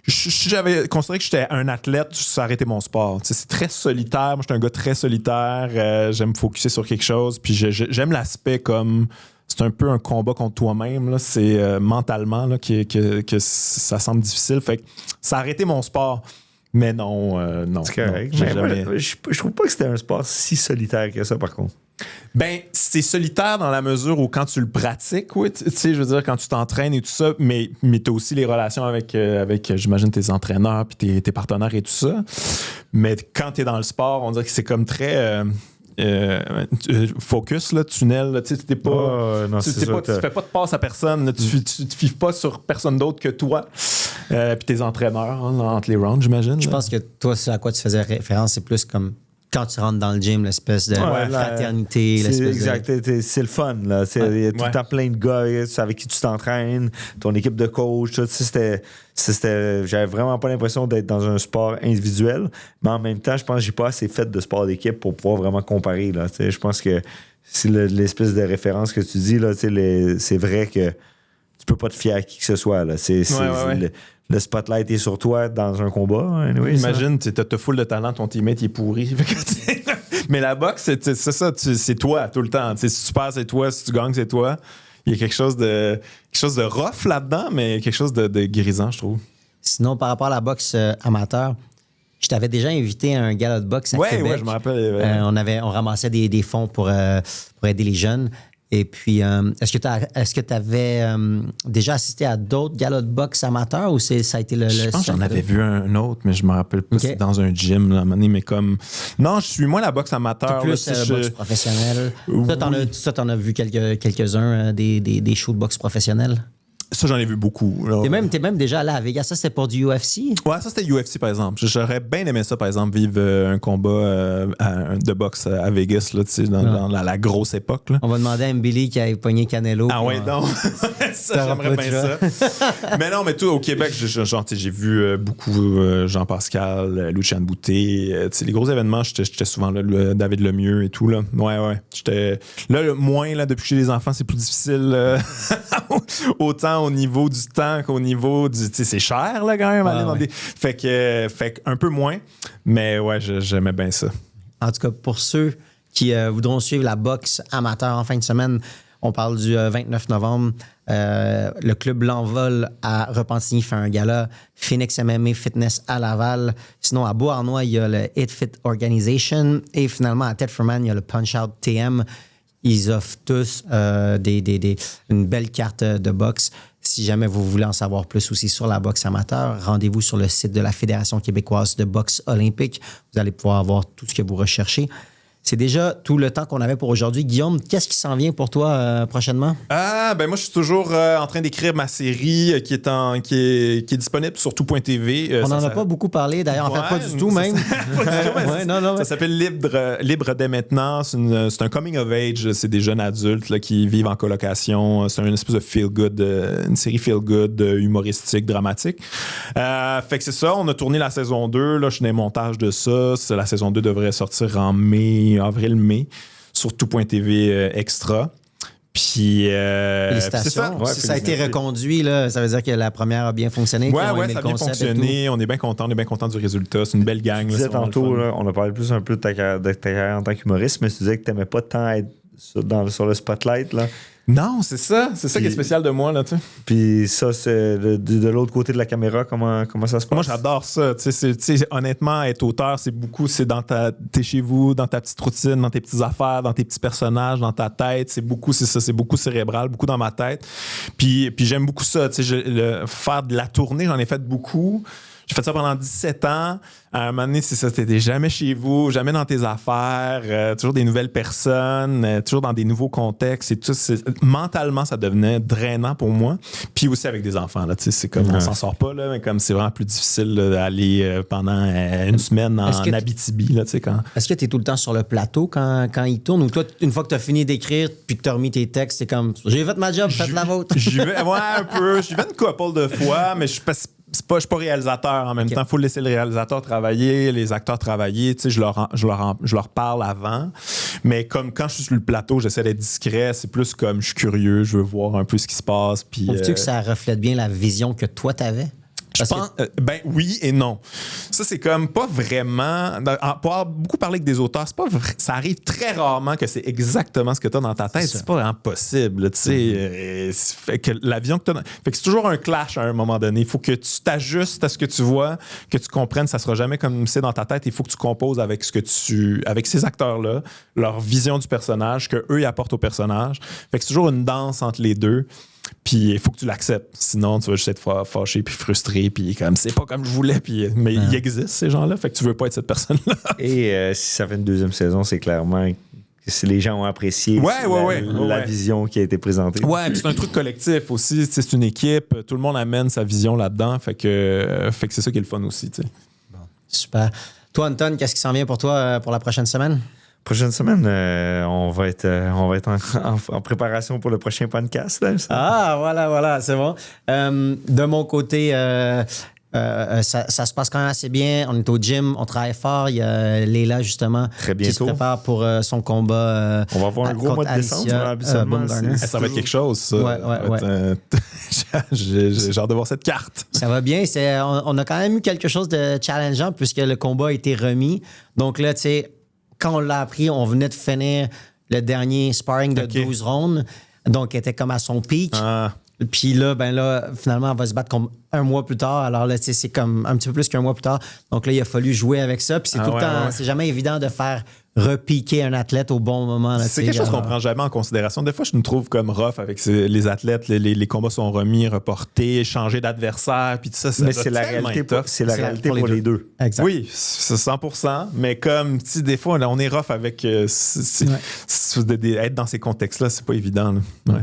j'avais considéré que j'étais un athlète, ça aurait été mon sport. C'est très solitaire, moi j'étais un gars très solitaire, j'aime me focusser sur quelque chose, puis j'aime l'aspect comme c'est un peu un combat contre toi-même. Là. C'est mentalement là, que ça semble difficile. Fait que ça a arrêté mon sport. Mais non. C'est correct. Je trouve pas que c'était un sport si solitaire que ça, par contre. C'est solitaire dans la mesure où quand tu le pratiques, oui, tu sais, je veux dire, quand tu t'entraînes et tout ça, mais tu as aussi les relations avec j'imagine, tes entraîneurs puis tes partenaires et tout ça. Mais quand tu es dans le sport, on dirait que c'est comme très... focus, là, tunnel, là, tu fais pas de passe à personne, là, tu te fies pas sur personne d'autre que toi puis tes entraîneurs entre les rounds, j'imagine. Je pense que toi, c'est à quoi tu faisais référence, c'est plus comme quand tu rentres dans le gym, l'espèce de fraternité. C'est le fun. Là. Il y a tout le temps plein de gars avec qui tu t'entraînes, ton équipe de coach. J'avais vraiment pas l'impression d'être dans un sport individuel, mais en même temps, je pense que j'ai pas assez fait de sport d'équipe pour pouvoir vraiment comparer. Là. Je pense que c'est l'espèce de référence que tu dis, là, c'est vrai que tu peux pas te fier à qui que ce soit. Là. Le spotlight est sur toi dans un combat. Anyway, imagine, tu as full de talent, ton teammate est pourri. Mais la boxe, c'est ça, c'est toi tout le temps. Si tu perds, c'est toi. Si tu gagnes, c'est toi. Il y a quelque chose de rough là-dedans, mais quelque chose de grisant, je trouve. Sinon, par rapport à la boxe amateur, je t'avais déjà invité à un gala de boxe à Québec. Ouais, je me rappelle. On ramassait des fonds pour aider les jeunes. Et puis, est-ce que tu avais déjà assisté à d'autres galas de boxe amateurs ou ça a été le Je pense que j'en seul? avais vu un autre, mais je me rappelle pas. Ok. C'était dans un gym, là, à un moment donné, mais comme. Non, je suis moins la boxe amateur. Plus là, boxe professionnelle. Oui. Ça, t'en as vu quelques-uns des shows de boxe professionnelle. Ça, j'en ai vu beaucoup. Là. T'es même déjà allé à Vegas. Ça, c'était pour du UFC? Ouais, ça c'était UFC par exemple. J'aurais bien aimé ça, par exemple, vivre un combat de boxe à Vegas, là, tu sais, dans la grosse époque. Là. On va demander à Mbili qui a pogné Canelo. Ah ouais, non. Ça, j'aimerais bien ça. Mais non, mais tout, au Québec, j'ai vu beaucoup Jean-Pascal, Lucien Boutet. Les gros événements, j'étais souvent là, David Lemieux et tout. Là. Ouais. Là, le moins, là, depuis que j'ai les enfants, c'est plus difficile. Autant au niveau du temps qu'au niveau du... Tu sais, c'est cher, là, quand même. Aller dans des... Fait que un peu moins. Mais ouais, j'aimais bien ça. En tout cas, pour ceux qui voudront suivre la boxe amateur en fin de semaine, on parle du 29 novembre. Le club L'Envol à Repentigny fait un gala. Phoenix MMA Fitness à Laval. Sinon, à Beauharnois, il y a le Hit Fit Organization. Et finalement, à Thetford-Man, il y a le Punch-Out TM. Ils offrent tous une belle carte de boxe. Si jamais vous voulez en savoir plus aussi sur la boxe amateur, rendez-vous sur le site de la Fédération québécoise de boxe olympique. Vous allez pouvoir avoir tout ce que vous recherchez. C'est déjà tout le temps qu'on avait pour aujourd'hui. Guillaume, qu'est-ce qui s'en vient pour toi prochainement? Ben moi, je suis toujours en train d'écrire ma série qui est disponible sur tout.tv. On n'en a pas beaucoup parlé, d'ailleurs. En fait, pas du tout, même. Ça s'appelle Libre dès maintenant. C'est un coming of age. C'est des jeunes adultes là, qui vivent en colocation. C'est une espèce de feel-good, une série feel-good humoristique, dramatique. Fait que c'est ça. On a tourné la saison 2. Là, je suis dans les montages de ça. La saison 2 devrait sortir en avril-mai, sur tout.tv extra. Puis, félicitations. Si ça a été reconduit, là, ça veut dire que la première a bien fonctionné. Ouais, ça a bien fonctionné. On est bien content du résultat. C'est une belle gang. Tu disais tantôt, là, on a parlé plus un peu de ta carrière en tant qu'humoriste, mais tu disais que tu n'aimais pas tant être sur le spotlight. Là. Non, c'est ça qui est spécial de moi. Là, tu sais. Puis ça, c'est de l'autre côté de la caméra, comment ça se passe? Moi, j'adore ça. Tu sais, honnêtement, être auteur, c'est t'es chez vous, dans ta petite routine, dans tes petites affaires, dans tes petits personnages, dans ta tête. C'est beaucoup cérébral, beaucoup dans ma tête. Puis j'aime beaucoup ça. Tu sais, faire de la tournée, j'en ai fait beaucoup. J'ai fait ça pendant 17 ans. À un moment donné, c'est ça, t'étais jamais chez vous, jamais dans tes affaires, toujours des nouvelles personnes, toujours dans des nouveaux contextes. Et tout, mentalement, ça devenait drainant pour moi. Puis aussi avec des enfants, là, c'est comme on s'en sort pas, là, mais comme c'est vraiment plus difficile là, d'aller pendant une semaine en Abitibi. Là, quand... Est-ce que tu es tout le temps sur le plateau quand il tourne? Ou toi, une fois que tu as fini d'écrire puis que tu as remis tes textes, c'est comme j'ai fait ma job, faites la vôtre. J'y vais un peu. J'y vais une couple de fois, mais je suis pas réalisateur en même temps. Il faut laisser le réalisateur travailler, les acteurs travailler. Tu sais, je leur parle avant. Mais comme quand je suis sur le plateau, j'essaie d'être discret. C'est plus comme je suis curieux, je veux voir un peu ce qui se passe. Puis, trouves-tu que ça reflète bien la vision que toi, t'avais? Je pense, oui et non. Ça, c'est comme pas vraiment... Pour avoir beaucoup parlé avec des auteurs, c'est pas vrai, ça arrive très rarement que c'est exactement ce que tu as dans ta tête. C'est pas vraiment possible. Tu sais, fait que la vision que tu as... Fait que c'est toujours un clash à un moment donné. Il faut que tu t'ajustes à ce que tu vois, que tu comprennes. Ça sera jamais comme c'est dans ta tête. Il faut que tu composes avec avec ces acteurs-là, leur vision du personnage, qu'eux, ils apportent au personnage. Fait que c'est toujours une danse entre les deux. Puis il faut que tu l'acceptes. Sinon, tu vas juste être fâché puis frustré. Puis comme c'est pas comme je voulais. Puis, mais ils existent, ces gens-là. Fait que tu veux pas être cette personne-là. Et si ça fait une deuxième saison, c'est clairement que les gens ont apprécié la vision qui a été présentée. Ouais, puis c'est un truc collectif aussi. C'est une équipe. Tout le monde amène sa vision là-dedans. Fait que c'est ça qui est le fun aussi. T'sais. Bon, super. Toi, Anton, qu'est-ce qui s'en vient pour toi pour la prochaine semaine? Prochaine semaine, on va être en préparation pour le prochain podcast. Là, voilà, c'est bon. De mon côté, ça se passe quand même assez bien. On est au gym, on travaille fort. Il y a Léla, justement, qui se prépare pour son combat. On va avoir un gros mois de décembre. Habituellement, ça va être quelque chose, ça. Ouais. J'ai hâte de voir cette carte. Ça va bien. On a quand même eu quelque chose de challengeant puisque le combat a été remis. Donc là, tu sais, quand on l'a appris, on venait de finir le dernier sparring de 12 rounds. Donc, il était comme à son pic. Puis là, finalement, elle va se battre comme un mois plus tard. Alors là, c'est comme un petit peu plus qu'un mois plus tard. Donc là, il a fallu jouer avec ça. Puis c'est tout le temps, c'est jamais évident de faire repiquer un athlète au bon moment. Là, c'est quelque chose qu'on prend jamais en considération. Des fois, je me trouve comme rough avec les athlètes. Les combats sont remis, reportés, changés d'adversaire. Puis tout ça, mais c'est la réalité, pour les deux. Exact. Oui, c'est 100%. Mais comme, des fois, on est rough avec être dans ces contextes-là, c'est pas évident. Là. Ouais.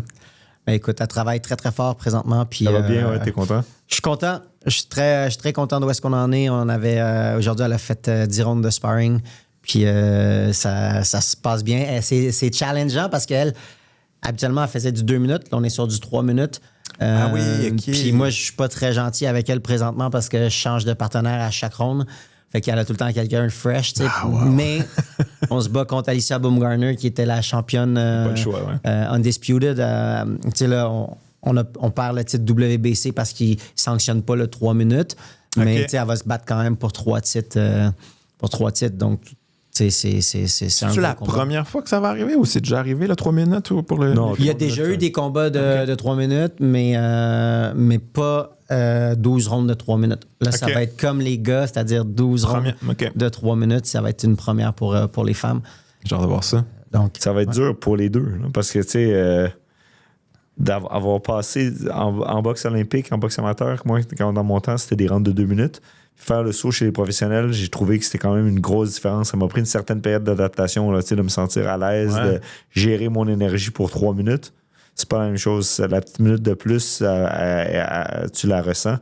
Ben, écoute, elle travaille très, très fort présentement. Puis, ça va bien, t'es content? Je suis content. Je suis très content d'où est-ce qu'on en est. On avait, aujourd'hui, elle a fait 10 rondes de sparring. Puis ça se passe bien. C'est challengeant parce qu'elle, habituellement, elle faisait du 2 minutes. Là, on est sur du 3 minutes. OK. Puis moi, je suis pas très gentil avec elle présentement parce que je change de partenaire à chaque ronde. Fait qu'elle a tout le temps quelqu'un de fresh, tu sais. Wow. Mais on se bat contre Alicia Baumgartner, qui était la championne pas le choix, undisputed. Tu sais, là, on perd le titre WBC parce qu'il ne sanctionne pas le 3 minutes. Mais tu sais, elle va se battre quand même pour 3 titres. Donc, c'est un la combat. première fois que ça va arriver ou c'est déjà arrivé, le 3 minutes? Ou pour le... Non, Il y a déjà eu des combats de 3 minutes, mais pas 12 rondes de 3 minutes. Là, ça va être comme les gars, c'est-à-dire 12 rondes de 3 minutes. Ça va être une première pour les femmes. J'ai hâte de voir ça. Donc, ça va être dur pour les deux. Là, parce que, tu sais, d'avoir passé en boxe olympique, en boxe amateur, moi, quand dans mon temps, c'était des rounds de 2 minutes. Faire le saut chez les professionnels, j'ai trouvé que c'était quand même une grosse différence. Ça m'a pris une certaine période d'adaptation, là, de me sentir à l'aise, de gérer mon énergie pour 3 minutes. C'est pas la même chose. La petite minute de plus, tu la ressens.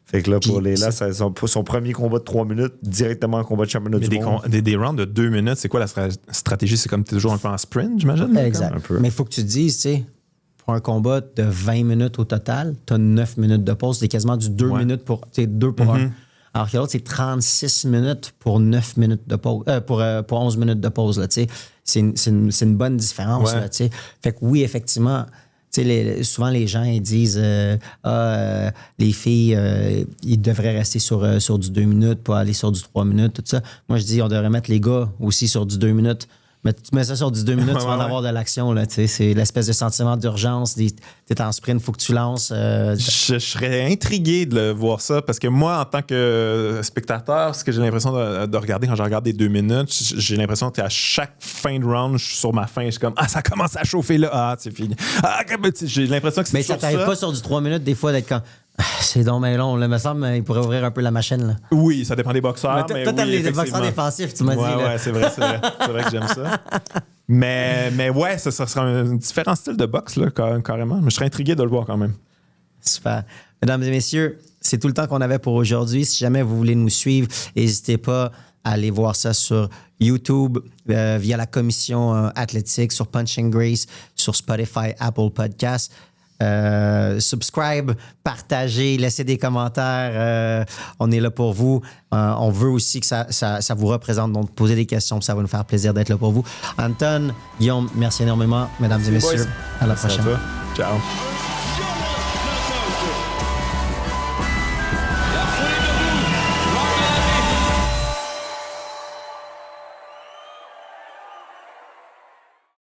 Fait que là, pour Leila, c'est son premier combat de 3 minutes, directement en combat de championnat du monde. Des rounds de 2 minutes, c'est quoi la stratégie? C'est comme t'es toujours un peu en sprint, j'imagine? Exact. Mais il faut que tu te dises, tu sais, pour un combat de 20 minutes au total, tu as 9 minutes de pause. C'est quasiment du 2 minutes pour 1. Alors que l'autre, c'est 36 minutes pour 9 minutes de pause, pour 11 minutes de pause. Là, c'est une bonne différence. Là, fait que oui, effectivement, souvent les gens ils disent les filles, ils devraient rester sur du 2 minutes, pas aller sur du 3 minutes, tout ça. Moi, je dis on devrait mettre les gars aussi sur du 2 minutes. Mais tu mets ça sur 12 minutes, tu vas en avoir de l'action. Là, c'est l'espèce de sentiment d'urgence. Tu es en sprint, il faut que tu lances. Je serais intrigué de voir ça parce que moi, en tant que spectateur, ce que j'ai l'impression de regarder quand je regarde des 2 minutes, j'ai l'impression qu'à chaque fin de round, je suis sur ma fin. Je suis comme, ça commence à chauffer là. C'est fini. J'ai l'impression que c'est. Mais ça t'arrive pas sur du 3 minutes, des fois, d'être comme. C'est donc bien long. Là, me semble qu'il pourrait ouvrir un peu la machine. Là. Oui, ça dépend des boxeurs. Mais toi, t'aimes les boxeurs défensifs, tu m'as dit. Là. Ouais, c'est vrai. C'est vrai que j'aime ça. Mais ouais, ça sera un différent style de boxe, là, carrément. Mais je serais intrigué de le voir quand même. Super. Mesdames et messieurs, c'est tout le temps qu'on avait pour aujourd'hui. Si jamais vous voulez nous suivre, n'hésitez pas à aller voir ça sur YouTube, via la commission athlétique, sur Punching Grace, sur Spotify, Apple Podcasts. Subscribe, partagez, laissez des commentaires. On est là pour vous. On veut aussi que ça vous représente. Donc, posez des questions. Ça va nous faire plaisir d'être là pour vous. Anton, Guillaume, merci énormément. Mesdames et messieurs, à la prochaine. Ciao.